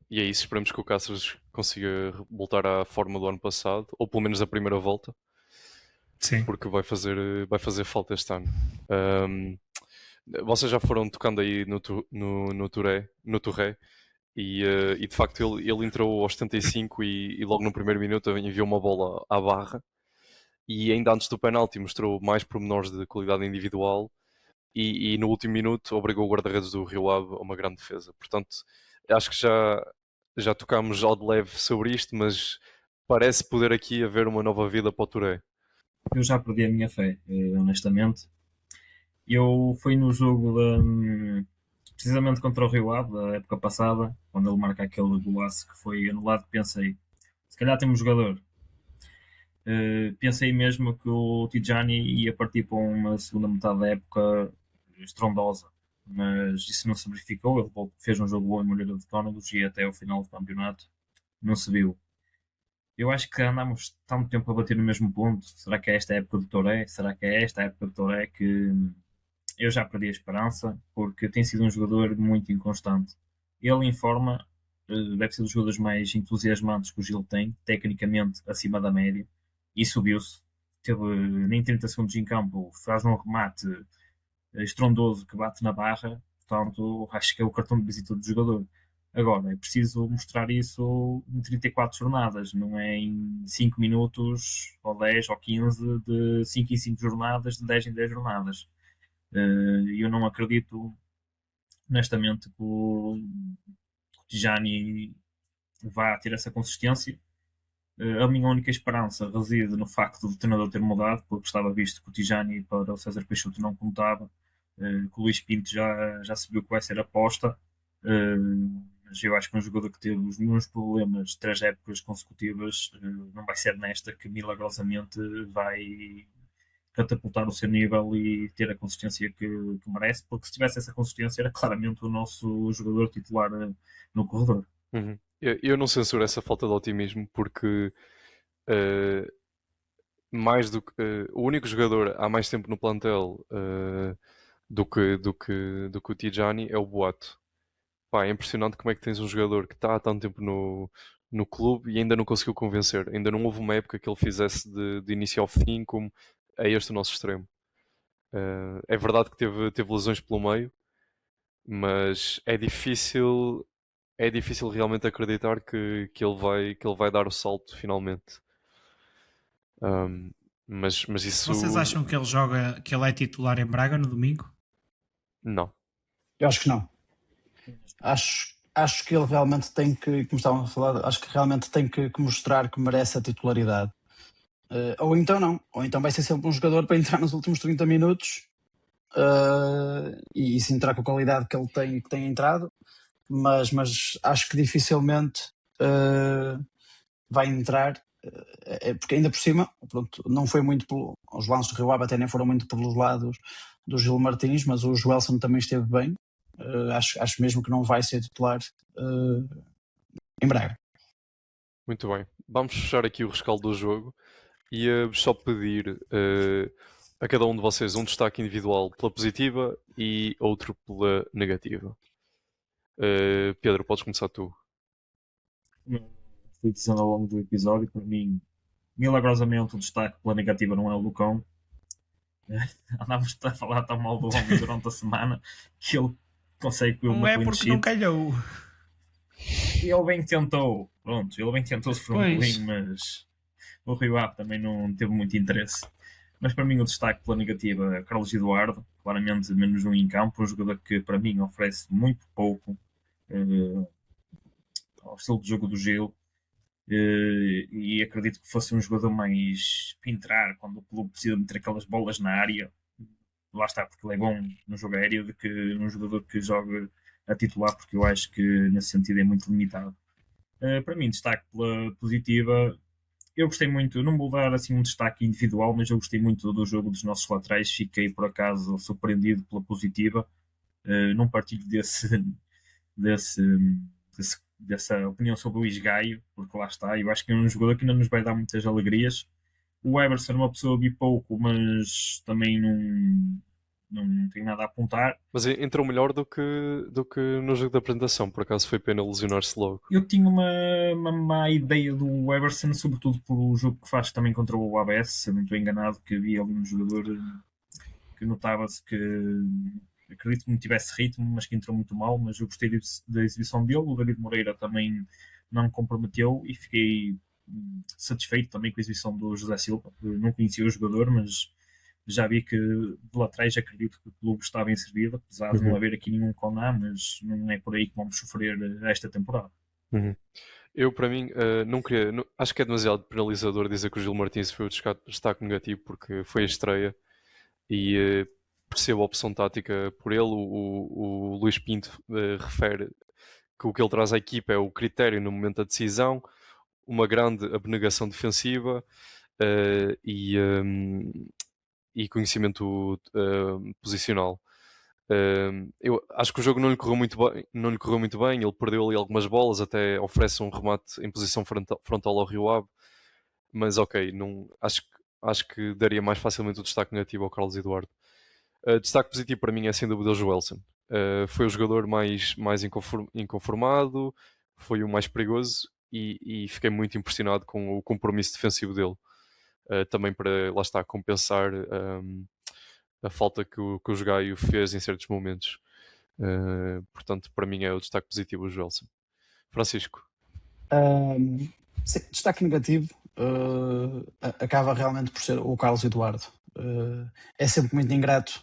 E é isso, esperamos que o Cáceres consiga voltar à forma do ano passado, ou pelo menos da primeira volta. Sim. Porque vai fazer falta este ano. Vocês já foram tocando aí no Touré, e de facto ele entrou aos 75 e logo no primeiro minuto enviou uma bola à barra, e ainda antes do penalti mostrou mais pormenores de qualidade individual, e no último minuto obrigou o guarda-redes do Rio Ave a uma grande defesa. Portanto, acho que já tocámos ao de leve sobre isto, mas parece poder aqui haver uma nova vida para o Touré. Eu já perdi a minha fé, honestamente. Eu fui no jogo precisamente contra o Rio Ave, da época passada, quando ele marca aquele golaço que foi anulado, pensei, se calhar temos jogador. Pensei mesmo que o Tijani ia partir para uma segunda metade da época estrondosa, mas isso não se verificou. Ele fez um jogo bom em Moreira de Cónegos e até o final do campeonato não se viu. Eu acho que andamos tanto tempo a bater no mesmo ponto. Será que é esta a época do Touré? Será que é esta a época do Touré que eu já perdi a esperança? Porque tem sido um jogador muito inconstante. Ele em forma deve ser dos jogadores mais entusiasmantes que o Gil tem, tecnicamente acima da média, e subiu-se. Teve nem 30 segundos em campo, faz um remate estrondoso que bate na barra. Portanto, acho que é o cartão de visita do jogador. Agora, é preciso mostrar isso em 34 jornadas, não é em 5 minutos, ou 10, ou 15, de 5 em 5 jornadas, de 10 em 10 jornadas. Eu não acredito, honestamente, que o Tijani vá ter essa consistência. A minha única esperança reside no facto de o treinador ter mudado, porque estava visto que o Tijani para o César Peixoto não contava, que o Luís Pinto já se viu que vai ser aposta. Mas eu acho que um jogador que teve os mesmos problemas 3 épocas consecutivas não vai ser nesta que milagrosamente vai catapultar o seu nível e ter a consistência que merece, porque se tivesse essa consistência era claramente o nosso jogador titular no corredor. Uhum. Eu não censuro essa falta de otimismo, porque mais do que o único jogador há mais tempo no plantel do que o Tijani é o Boato. Pá, é impressionante como é que tens um jogador que está há tanto tempo no clube e ainda não conseguiu convencer. Ainda não houve uma época que ele fizesse de início ao fim como é este o nosso extremo. É verdade que teve lesões pelo meio, mas é difícil realmente acreditar que ele vai dar o salto finalmente. Mas isso... Vocês acham que ele é titular em Braga no domingo? Não. Eu acho que não. Acho que ele realmente tem que, como estavam a falar, acho que realmente tem que mostrar que merece a titularidade. Ou então não. Ou então vai ser sempre um jogador para entrar nos últimos 30 minutos e se entrar com a qualidade que ele tem e que tem entrado, mas acho que dificilmente vai entrar porque ainda por cima, pronto, não foi muito os lances do Rio Ave até nem foram muito pelos lados do Gil Martins, mas o Joelson também esteve bem. Acho mesmo que não vai ser titular em Braga. Muito bem. Vamos fechar aqui o rescaldo do jogo e só pedir a cada um de vocês um destaque individual pela positiva e outro pela negativa. Pedro, podes começar tu. Fui dizendo ao longo do episódio, para mim, milagrosamente o destaque pela negativa não é o Lucão. Andávamos a falar tão mal do homem durante a semana que ele consegue não uma é clean porque sheet. não calhou. Ele bem tentou, pronto, ele bem tentou sofrer um Pois. bolinho, mas o Rio Ave também não teve muito interesse. Mas para mim o destaque pela negativa é Carlos Eduardo, claramente menos um em campo, um jogador que para mim oferece muito pouco ao estilo de jogo do Gil. E acredito que fosse um jogador mais para entrar quando o clube precisa meter aquelas bolas na área. Lá está, porque ele é bom no jogo aéreo, do que um jogador que joga a titular, porque eu acho que nesse sentido é muito limitado. Para mim, destaque pela positiva, eu gostei muito, não vou dar assim um destaque individual, mas eu gostei muito do jogo dos nossos laterais, fiquei por acaso surpreendido pela positiva, não partilho dessa opinião sobre o Luís Gaio, porque lá está, eu acho que é um jogador que ainda nos vai dar muitas alegrias. O Everson é uma pessoa vi pouco, mas também não tem nada a apontar. Mas entrou melhor do que no jogo da apresentação, por acaso foi pena lesionar-se logo. Eu tinha uma má ideia do Everson, sobretudo pelo jogo que faz também contra o ABS, se eu não estou enganado, que havia ali um jogador que notava-se que acredito que não tivesse ritmo, mas que entrou muito mal, mas eu gostei da exibição dele. O David Moreira também não comprometeu e fiquei satisfeito também com a exibição do José Silva. Eu não conhecia o jogador, mas já vi que de laterais acredito que o clube está bem servido, apesar de não haver aqui nenhum Conan, mas não é por aí que vamos sofrer esta temporada. Eu, para mim, acho que é demasiado penalizador dizer que o Gil Martins foi o destaque negativo, porque foi a estreia e percebo a opção tática por ele. O Luís Pinto refere que o que ele traz à equipa é o critério no momento da decisão, uma grande abnegação defensiva e conhecimento posicional. Eu acho que o jogo não lhe correu muito bem, ele perdeu ali algumas bolas, até oferece um remate em posição frontal ao Rio Ave, mas ok, acho que daria mais facilmente o destaque negativo ao Carlos Eduardo. Destaque positivo para mim é sem dúvida o Joelson. Foi o jogador mais inconformado, foi o mais perigoso e fiquei muito impressionado com o compromisso defensivo dele. Também para, lá está, compensar a falta que o Gaio fez em certos momentos. Portanto, para mim é o destaque positivo o Joelson. Francisco. Sim, destaque negativo acaba realmente por ser o Carlos Eduardo. É sempre muito ingrato,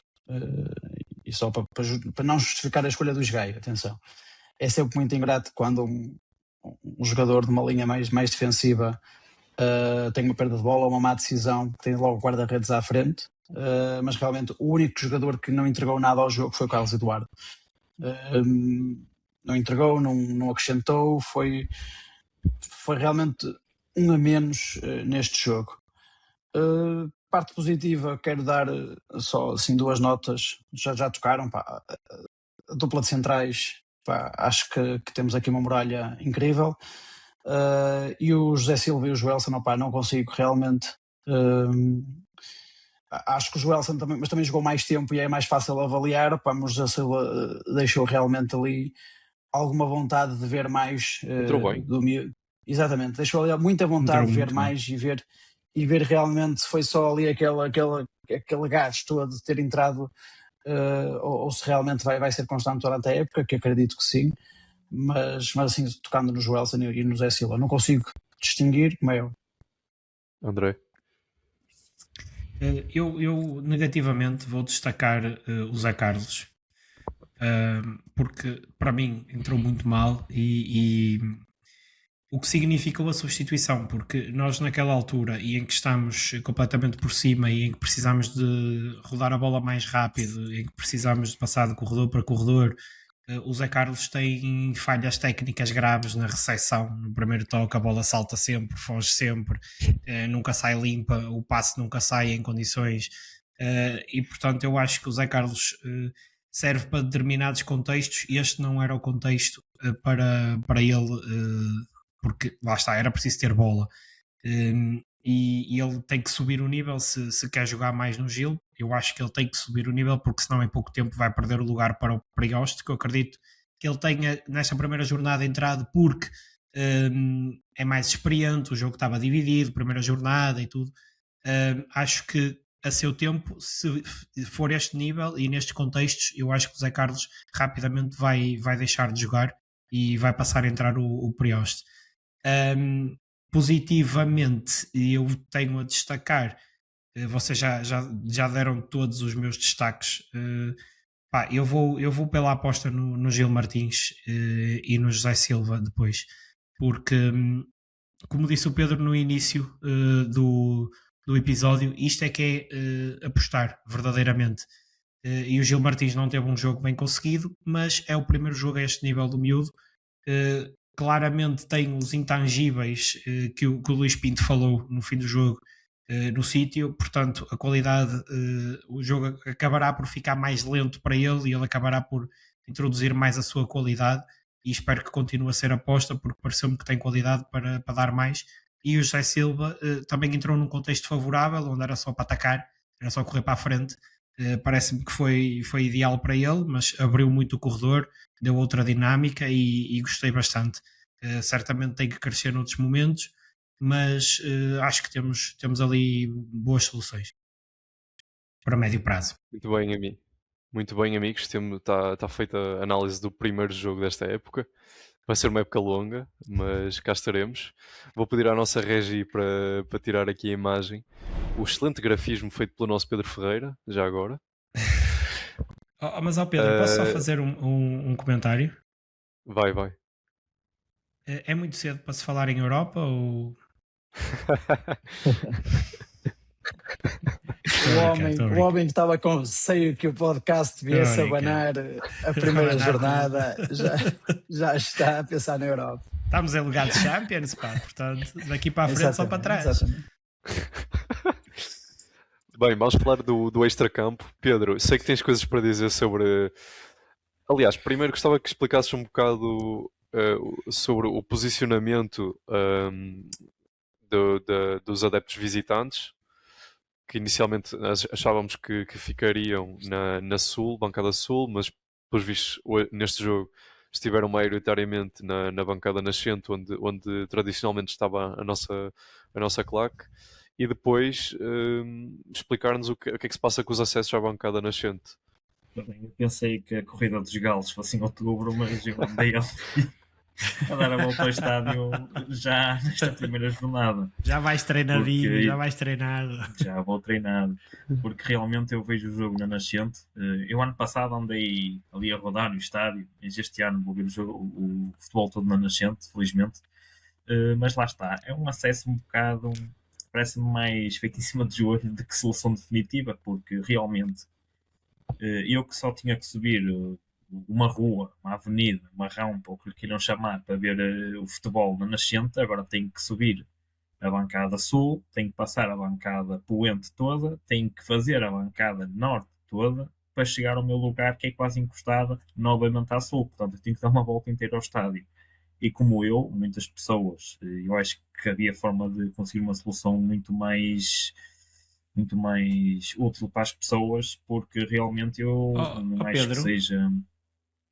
e só para não justificar a escolha do Gaio, atenção, é sempre muito ingrato quando um jogador de uma linha mais defensiva tem uma perda de bola, uma má decisão, que tem logo guarda-redes à frente, mas realmente o único jogador que não entregou nada ao jogo foi o Carlos Eduardo. Não entregou, não acrescentou, foi realmente um a menos neste jogo. Parte positiva, quero dar só assim 2 notas, já tocaram, pá, a dupla de centrais, pá, acho que temos aqui uma muralha incrível. E o José Silva e o Joelson, pá, não consigo realmente. Acho que o Joelson também, mas também jogou mais tempo e é mais fácil avaliar, pá, mas o José Silva deixou realmente ali alguma vontade de ver mais Entrou bem. Exatamente, deixou ali muita vontade de ver mais e ver realmente se foi só ali aquele gás todo de ter entrado ou se realmente vai ser constante durante a época, que acredito que sim, mas assim, tocando no Joelson e no Zé Silva, não consigo distinguir como é eu. André? Eu negativamente vou destacar o Zé Carlos, porque para mim entrou muito mal e o que significou a substituição, porque nós naquela altura e em que estamos completamente por cima e em que precisamos de rodar a bola mais rápido, em que precisamos de passar de corredor para corredor, o Zé Carlos tem falhas técnicas graves na recepção. No primeiro toque a bola salta sempre, foge sempre, nunca sai limpa, o passe nunca sai em condições, e portanto eu acho que o Zé Carlos serve para determinados contextos e este não era o contexto para ele, porque lá está, era preciso ter bola. E ele tem que subir o nível se quer jogar mais no Gil. Eu acho que ele tem que subir o nível porque senão em pouco tempo vai perder o lugar para o Prioste, que eu acredito que ele tenha nesta primeira jornada entrado porque é mais experiente, o jogo estava dividido, primeira jornada e tudo. Acho que a seu tempo, se for este nível e nestes contextos, eu acho que o Zé Carlos rapidamente vai deixar de jogar e vai passar a entrar o Prioste. Positivamente, eu tenho a destacar, vocês já deram todos os meus destaques. Eu vou pela aposta no Gil Martins e no José Silva depois, porque, como disse o Pedro no início do episódio, isto é que é apostar verdadeiramente. E o Gil Martins não teve um jogo bem conseguido, mas é o primeiro jogo a este nível do miúdo. Claramente tem os intangíveis que o Luís Pinto falou no fim do jogo no sítio, portanto a qualidade, o jogo acabará por ficar mais lento para ele e ele acabará por introduzir mais a sua qualidade e espero que continue a ser aposta porque pareceu-me que tem qualidade para dar mais. E o José Silva também entrou num contexto favorável onde era só para atacar, era só correr para a frente. Parece-me que foi ideal para ele, mas abriu muito o corredor, deu outra dinâmica e gostei bastante. Certamente tem que crescer noutros momentos, mas acho que temos ali boas soluções para médio prazo. Muito bem, amigo. Muito bem, amigos. Está feita a análise do primeiro jogo desta época. Vai ser uma época longa, mas cá estaremos. Vou pedir à nossa regi para tirar aqui a imagem. O excelente grafismo feito pelo nosso Pedro Ferreira, já agora. Mas Pedro, posso só fazer um comentário? Vai. É muito cedo para se falar em Europa ou... O homem que estava com receio que o podcast viesse a banar a primeira jornada já está a pensar na Europa. Estamos em lugar de Champions, pá, portanto, daqui para a frente Exatamente, só para trás. Exatamente. Bem, vamos falar do extracampo. Pedro, sei que tens coisas para dizer sobre... Aliás, primeiro gostava que explicasses um bocado sobre o posicionamento dos adeptos visitantes, que inicialmente achávamos que ficariam na Sul, bancada Sul, mas pelos vistos neste jogo estiveram maioritariamente na bancada nascente, onde tradicionalmente estava a nossa claque, e depois explicar-nos o que é que se passa com os acessos à bancada nascente. Eu pensei que a corrida dos galos fosse em outubro, mas eu andei a dar a volta ao estádio já nesta primeira jornada. Já vais treinadinho, já vais treinado. Já vou treinado, porque realmente eu vejo o jogo na nascente. Eu ano passado andei ali a rodar no estádio, mas este ano vou ver o futebol todo na nascente, felizmente. Mas lá está, é um acesso um bocado, parece-me mais feito em cima de joelho do que solução definitiva, porque realmente eu que só tinha que subir uma rua, uma avenida, uma rampa, ou o que lhe queiram chamar, para ver o futebol na nascente, agora tenho que subir a bancada sul, tenho que passar a bancada poente toda, tenho que fazer a bancada norte toda, para chegar ao meu lugar, que é quase encostada novamente à sul. Portanto, eu tenho que dar uma volta inteira ao estádio. E como eu, muitas pessoas, eu acho que havia forma de conseguir uma solução muito mais útil para as pessoas, porque realmente eu não acho Pedro, que seja...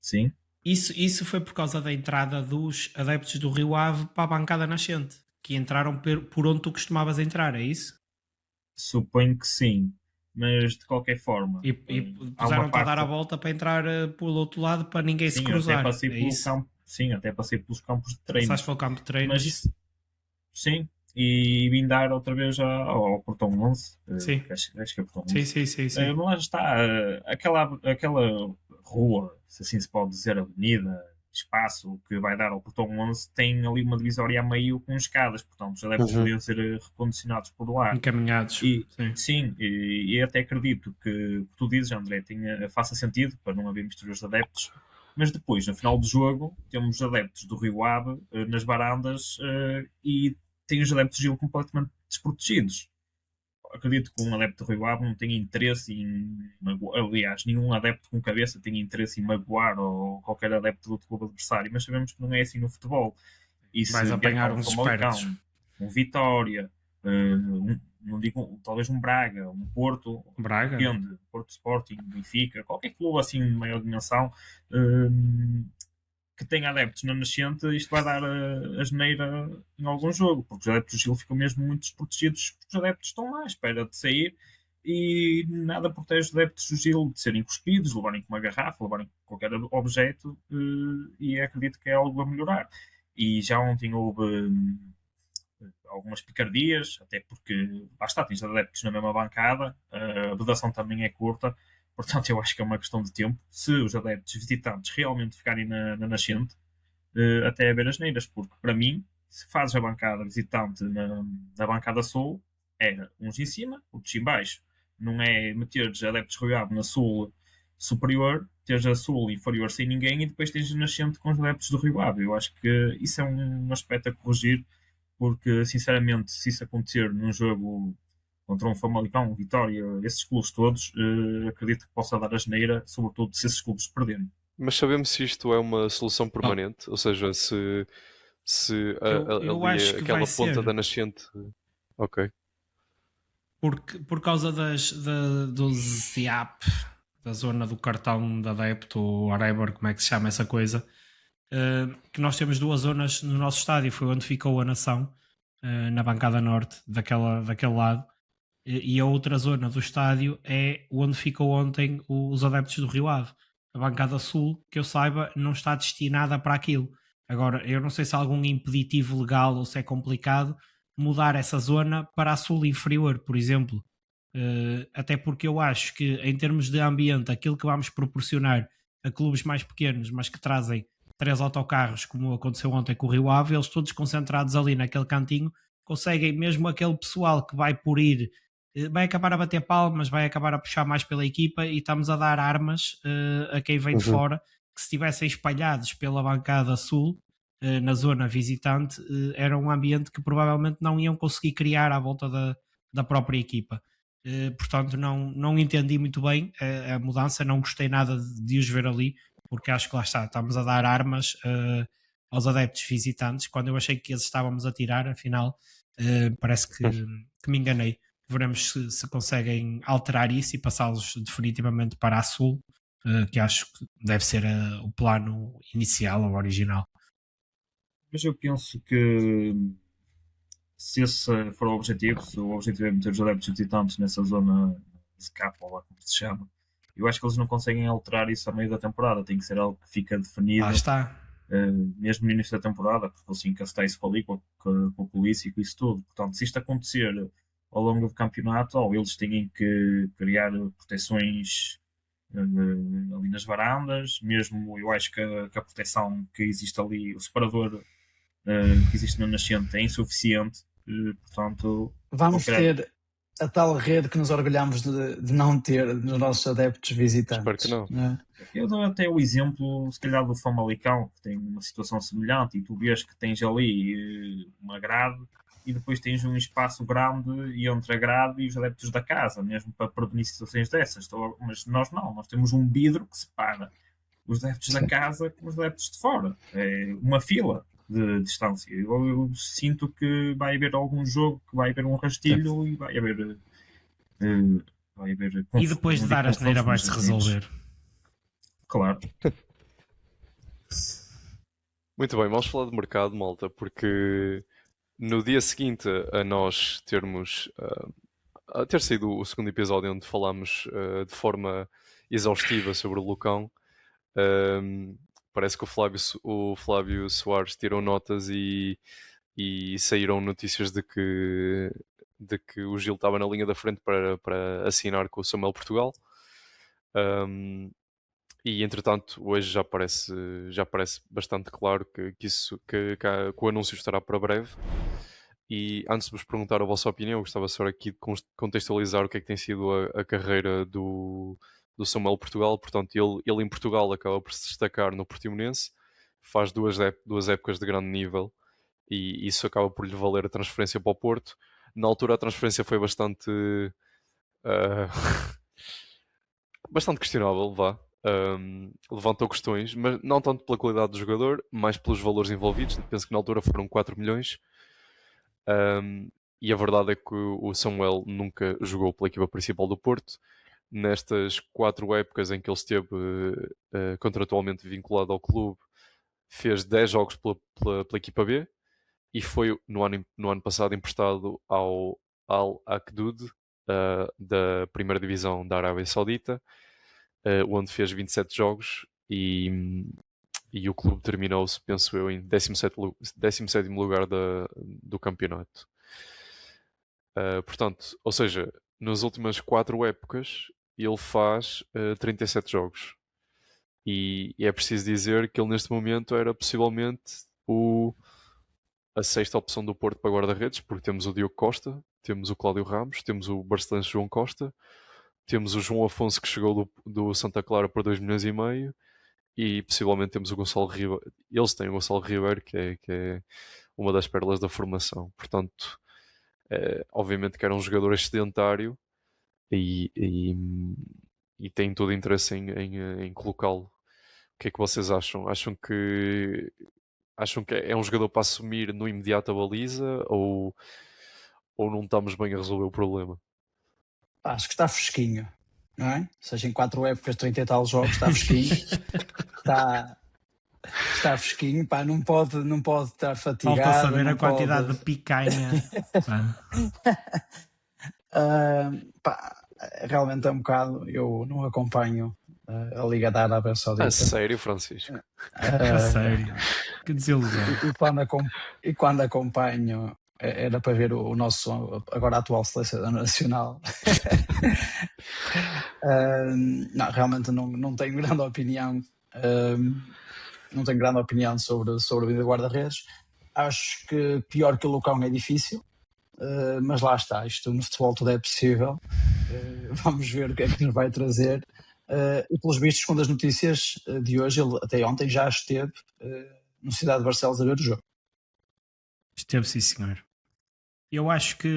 Sim? Isso foi por causa da entrada dos adeptos do Rio Ave para a bancada nascente, que entraram por onde tu costumavas entrar, é isso? Suponho que sim, mas de qualquer forma... E puseram-te a dar a volta para entrar pelo outro lado para ninguém se cruzar. Até passei é pelo isso? campo, sim, até passei pelos campos de treino. Passaste pelo campo de treino. Mas isso, sim, e vim dar outra vez ao portão 11. Sim. Acho que é o portão 11. Sim. Lá está, aquela rua, se assim se pode dizer, avenida, espaço que vai dar ao portão 11, tem ali uma divisória a meio com escadas, portanto os adeptos podiam ser recondicionados por lá. Encaminhados. Sim, e até acredito que o que tu dizes, André, faça sentido para não haver misturas de adeptos. mas depois, no final do jogo, temos adeptos do Rio Ave nas varandas e tem os adeptos do Gil completamente desprotegidos. Acredito que um adepto do Rio Ave não tenha interesse em magoar, aliás, nenhum adepto com cabeça tem interesse em magoar ou qualquer adepto do clube adversário, mas sabemos que não é assim no futebol. E Vais se apanhar vier uns um Famalicão, espertos. um Vitória, não digo, talvez um Braga, um Porto, Braga? depende, Porto Sporting, Benfica, qualquer clube assim de maior dimensão, eh, que tenha adeptos na nascente, isto vai dar a geneira em algum jogo, porque os adeptos do Gil ficam mesmo muito desprotegidos, porque os adeptos estão lá à espera de sair e nada protege os adeptos do Gil de serem cuspidos, levarem com uma garrafa, levarem com qualquer objeto, e acredito que é algo a melhorar. E já ontem houve algumas picardias, até porque, lá está, tens adeptos na mesma bancada, a vedação também é curta, portanto eu acho que é uma questão de tempo. Se os adeptos visitantes realmente ficarem na nascente, até haver as neiras, porque para mim, se fazes a bancada visitante na bancada sul, é uns em cima, outros em baixo. Não é meteres adeptos rodeados na sul superior, teres a sul inferior sem ninguém e depois tens a nascente com os adeptos do Rio Ave. Eu acho que isso é um aspecto a corrigir, porque sinceramente, se isso acontecer num jogo contra um Famalicão, um Vitória, esses clubes todos, acredito que possa dar a geneira, sobretudo se esses clubes perderem. Mas sabemos se isto é uma solução permanente? Ou seja, se Eu ali acho que aquela vai ponta ser. da nascente. Ok. Por causa do ZIAP, da zona do cartão de adepto, ou whatever, como é que se chama essa coisa, que nós temos duas zonas no nosso estádio. Foi onde ficou a nação, na bancada norte, daquele lado, e a outra zona do estádio é onde ficou ontem os adeptos do Rio Ave. A bancada sul, que eu saiba, não está destinada para aquilo. Agora, eu não sei se há algum impeditivo legal ou se é complicado mudar essa zona para a sul inferior, por exemplo. Até porque eu acho que, em termos de ambiente, aquilo que vamos proporcionar a clubes mais pequenos, mas que trazem 3 autocarros, como aconteceu ontem com o Rio Ave, eles todos concentrados ali naquele cantinho, conseguem, mesmo aquele pessoal que vai por ir, vai acabar a bater palmas, vai acabar a puxar mais pela equipa, e estamos a dar armas a quem vem de fora, que se estivessem espalhados pela bancada sul, na zona visitante, era um ambiente que provavelmente não iam conseguir criar à volta da própria equipa. Portanto, não entendi muito bem a mudança, não gostei nada de os ver ali, porque acho que lá está, estamos a dar armas aos adeptos visitantes, quando eu achei que eles estávamos a tirar, afinal, parece que me enganei. Veremos se conseguem alterar isso e passá-los definitivamente para a sul, que acho que deve ser o plano inicial ou original. Mas eu penso que se esse for o objetivo, se o objetivo é meter os adeptos visitantes nessa zona SCAP, ou lá como se chama, eu acho que eles não conseguem alterar isso a meio da temporada. Tem que ser algo que fica definido Lá está. mesmo no início da temporada, porque eles encastar isso ali com a polícia e com isso tudo. Portanto, se isto acontecer ao longo do campeonato, ou eles têm que criar proteções ali nas varandas, mesmo eu acho que a proteção que existe ali, o separador que existe na nascente é insuficiente, portanto Vamos qualquer... ter a tal rede que nos orgulhamos de não ter nos nossos adeptos visitantes. Espero que não. Não é? Eu dou até o exemplo, se calhar, do Famalicão, que tem uma situação semelhante, e tu vês que tens ali uma grade e depois tens um espaço grande e entre a grade e os adeptos da casa, mesmo para prevenir situações dessas. Mas nós não, nós temos um vidro que separa os adeptos da casa com os adeptos de fora. É uma fila de distância. Eu sinto que vai haver algum jogo que vai haver um rastilho e vai haver E depois de dar a geneira vai-se resolver. Claro. Muito bem, vamos falar de mercado, malta, porque no dia seguinte a nós termos a ter saído o segundo episódio onde falámos de forma exaustiva sobre o Lucão, parece que o Flávio Soares tirou notas e saíram notícias de que o Gil estava na linha da frente para assinar com o Samuel Portugal. E entretanto hoje já parece bastante claro que o anúncio estará para breve. E antes de vos perguntar a vossa opinião, eu gostava só aqui de contextualizar o que é que tem sido a carreira do do Samuel Portugal, portanto ele em Portugal acaba por se destacar no Portimonense, faz duas épocas de grande nível e isso acaba por lhe valer a transferência para o Porto. Na altura a transferência foi bastante bastante questionável, vá. Levantou questões, mas não tanto pela qualidade do jogador, mais pelos valores envolvidos. Penso que na altura foram 4 milhões. E a verdade é que o Samuel nunca jogou pela equipa principal do Porto. Nestas 4 épocas em que ele esteve contratualmente vinculado ao clube, fez 10 jogos pela equipa B e foi no ano passado emprestado ao Al Akdud da primeira divisão da Arábia Saudita, onde fez 27 jogos e o clube terminou-se, penso eu, em 17º lugar do campeonato. Portanto, ou seja, nas últimas 4 épocas ele faz 37 jogos. E é preciso dizer que ele neste momento era possivelmente a 6ª opção do Porto para guarda-redes, porque temos o Diogo Costa, temos o Cláudio Ramos, temos o barcelense João Costa, temos o João Afonso que chegou do Santa Clara por 2,5 milhões e possivelmente temos o Gonçalo Ribeiro. Eles têm o Gonçalo Ribeiro, que é uma das pérolas da formação. Portanto, obviamente que era um jogador excedentário e tem todo o interesse em colocá-lo. O que é que vocês acham? Acham que é um jogador para assumir no imediato a baliza ou não estamos bem a resolver o problema? Acho que está fresquinho, não é? Ou seja, em 4 épocas, 30 e tal jogos, está fresquinho. Está fresquinho, pá, não pode estar fatigado. Falta saber a quantidade de picanha. Realmente é um bocado, eu não acompanho a Liga da Arábia Saudita. A sério, Francisco? A sério? Que desilusão. E quando acompanho era para ver o nosso agora atual selecionador nacional. Não, realmente não tenho grande opinião. Não tenho grande opinião sobre a vida de guarda-redes. Acho que pior que o Lucão é difícil, mas lá está, isto no futebol tudo é possível. Vamos ver o que é que nos vai trazer. E pelos vistos, segundo as notícias de hoje, ele até ontem já esteve no Cidade de Barcelos a ver o jogo. Esteve, sim, senhor. Eu acho que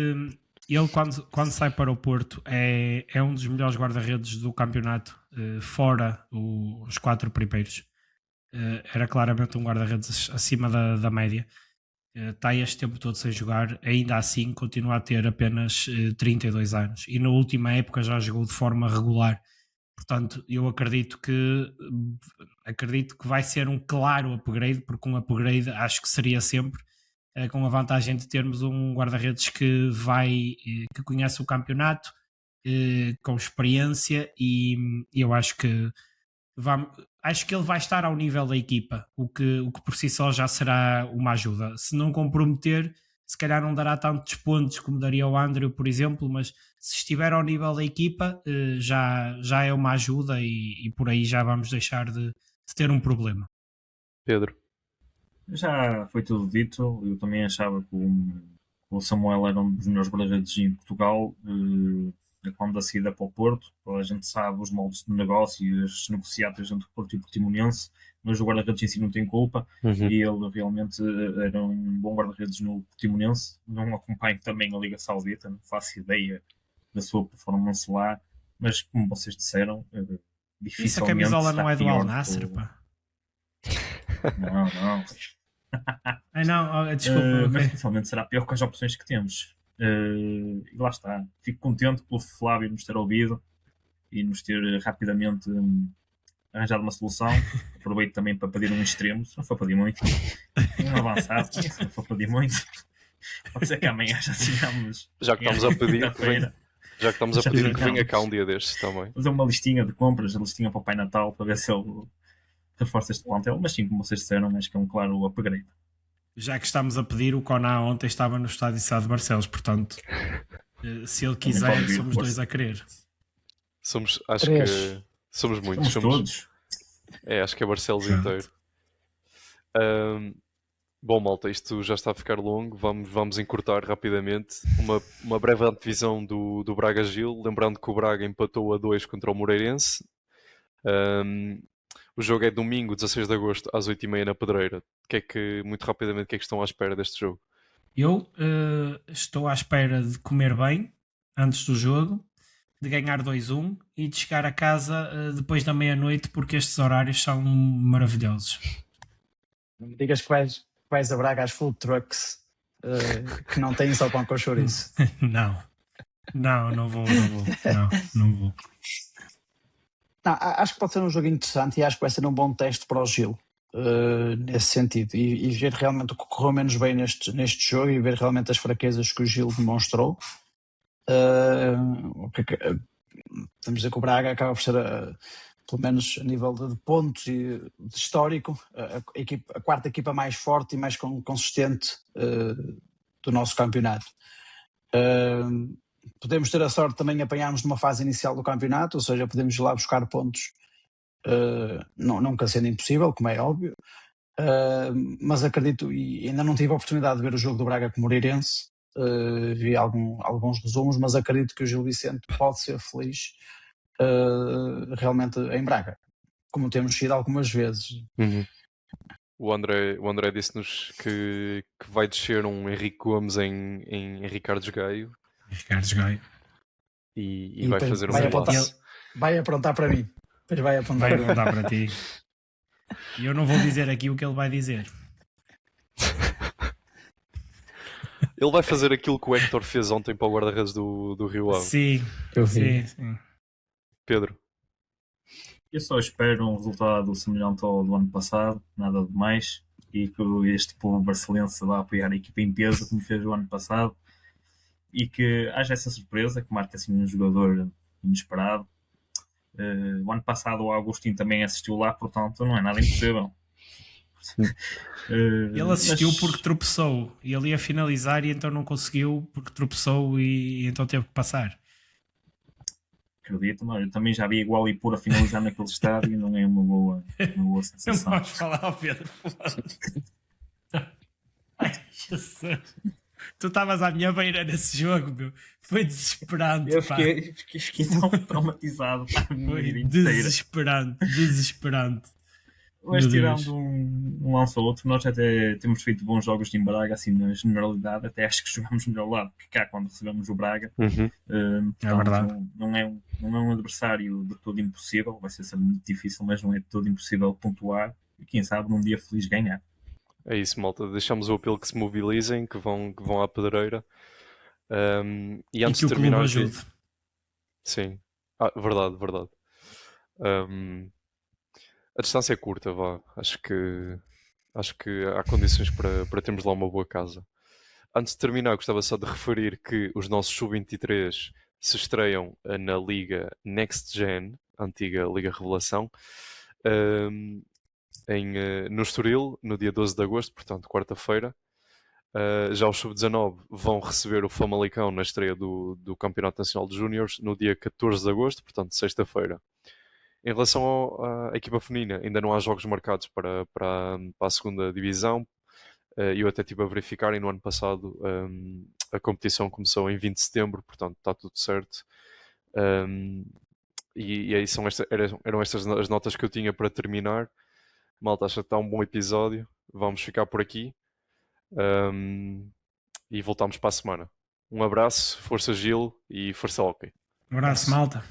ele, quando sai para o Porto, é um dos melhores guarda-redes do campeonato, fora os 4 primeiros. Era claramente um guarda-redes acima da média. Está este tempo todo sem jogar, ainda assim continua a ter apenas 32 anos e na última época já jogou de forma regular. Portanto, eu acredito que vai ser um claro upgrade, porque um upgrade acho que seria sempre com a vantagem de termos um guarda-redes que conhece o campeonato, com experiência, e eu acho que ele vai estar ao nível da equipa, o que por si só já será uma ajuda. Se não comprometer, se calhar não dará tantos pontos como daria o Andrew, por exemplo, mas se estiver ao nível da equipa, já é uma ajuda e por aí já vamos deixar de ter um problema. Pedro? Já foi tudo dito. Eu também achava que o Samuel era um dos melhores guarda-redes em Portugal. Quando da saída para o Porto, a gente sabe os moldes de negócio e as negociatas entre o Porto e o Portimonense, mas o guarda-redes em si não tem culpa. E ele realmente era um bom guarda-redes no Portimonense. Não acompanho também a Liga Saudita, não faço ideia da sua performance lá, mas como vocês disseram, dificilmente. Isso, a camisola não é do Al Nassr, pá. Não. Desculpa. Mas dificilmente será pior que as opções que temos. E lá está. Fico contente pelo Flávio nos ter ouvido e nos ter rapidamente arranjado uma solução. Aproveito também para pedir um extremo, se não for pedir muito, um avançado, se não for pedir muito, pode ser que amanhã já tenhamos. Já que estamos a pedir que venha cá um dia destes também. Fazer uma listinha de compras, a listinha para o Pai Natal, para ver se ele reforça este plantel, mas sim, como vocês disseram, acho que é um claro upgrade. Já que estamos a pedir, o Coná ontem estava no estádio Sá de Barcelos, portanto, se ele quiser, somos 2 a querer. Acho que somos muitos. Somos todos. Acho que é Barcelos inteiro. Bom, malta, isto já está a ficar longo, vamos encurtar rapidamente. Uma breve antevisão do Braga Gil, lembrando que o Braga empatou a 2 contra o Moreirense. O jogo é domingo, 16 de agosto, às 8h30 na Pedreira. Muito rapidamente, o que é que estão à espera deste jogo? Eu estou à espera de comer bem antes do jogo, de ganhar 2-1 e de chegar a casa depois da meia-noite, porque estes horários são maravilhosos. Não me digas que vais a Braga às food trucks que não têm só pão com chouriço. Não vou. Não vou. Não, acho que pode ser um jogo interessante e acho que vai ser um bom teste para o Gil, nesse sentido. E ver realmente o que correu menos bem neste jogo e ver realmente as fraquezas que o Gil demonstrou. Vamos dizer que o Braga acaba por ser, pelo menos a nível de pontos e de histórico, a quarta equipa mais forte e mais consistente do nosso campeonato. Podemos ter a sorte também de apanharmos numa fase inicial do campeonato, ou seja, podemos ir lá buscar pontos, nunca sendo impossível, como é óbvio, mas acredito, e ainda não tive a oportunidade de ver o jogo do Braga com o Moreirense, vi alguns resumos, mas acredito que o Gil Vicente pode ser feliz realmente em Braga, como temos sido algumas vezes. O André disse-nos que vai descer um Henrique Gomes em Ricardo Gaio. Ricardo Gaio. E vai fazer vai um golaço. Vai aprontar para mim. Depois vai aprontar para ti. E eu não vou dizer aqui o que ele vai dizer. Ele vai fazer aquilo que o Héctor fez ontem para o guarda-redes do Rio Ave. Sim, sim. Pedro? Eu só espero um resultado semelhante ao do ano passado, nada de mais, e que este povo barcelense vá apoiar a equipa em peso, como fez o ano passado, e que haja essa surpresa, que marque assim um jogador inesperado. O ano passado o Agostinho também assistiu lá, portanto não é nada impossível. Ele assistiu porque tropeçou e ele ia finalizar e então não conseguiu porque tropeçou e então teve que passar. Acredito, mas eu também já vi igual e pura finalizar naquele estádio e não é uma boa sensação. Não podes falar ao Pedro. Ai, Jesus. Tu estavas à minha beira nesse jogo, meu. Foi desesperante. Eu fiquei tão traumatizado. Foi desesperante. Mas tirando um lance ou outro, nós até temos feito bons jogos em Braga, assim, na generalidade. Até acho que jogamos melhor lado que cá quando recebemos o Braga. É verdade. Não é um adversário de todo impossível. Vai ser sempre muito difícil, mas não é de todo impossível pontuar. E quem sabe num dia feliz ganhar. É isso, malta. Deixamos o apelo que se mobilizem, que vão à pedreira. E antes que de terminar. O clube ajude. Sim. Verdade. A distância é curta, vá. Acho que há condições para termos lá uma boa casa. Antes de terminar, gostava só de referir que os nossos Sub-23 se estreiam na Liga Next Gen, a antiga Liga Revelação, no Estoril, no dia 12 de agosto, portanto, quarta-feira. Já os Sub-19 vão receber o Famalicão na estreia do Campeonato Nacional de Júniores no dia 14 de agosto, portanto, sexta-feira. Em relação à equipa feminina, ainda não há jogos marcados para a segunda divisão. Eu até estive a verificar e no ano passado a competição começou em 20 de setembro, portanto está tudo certo. E aí eram estas as notas que eu tinha para terminar. Malta, acho que está um bom episódio. Vamos ficar por aqui e voltamos para a semana. Um abraço, força Gil e força Hockey. Um abraço, malta.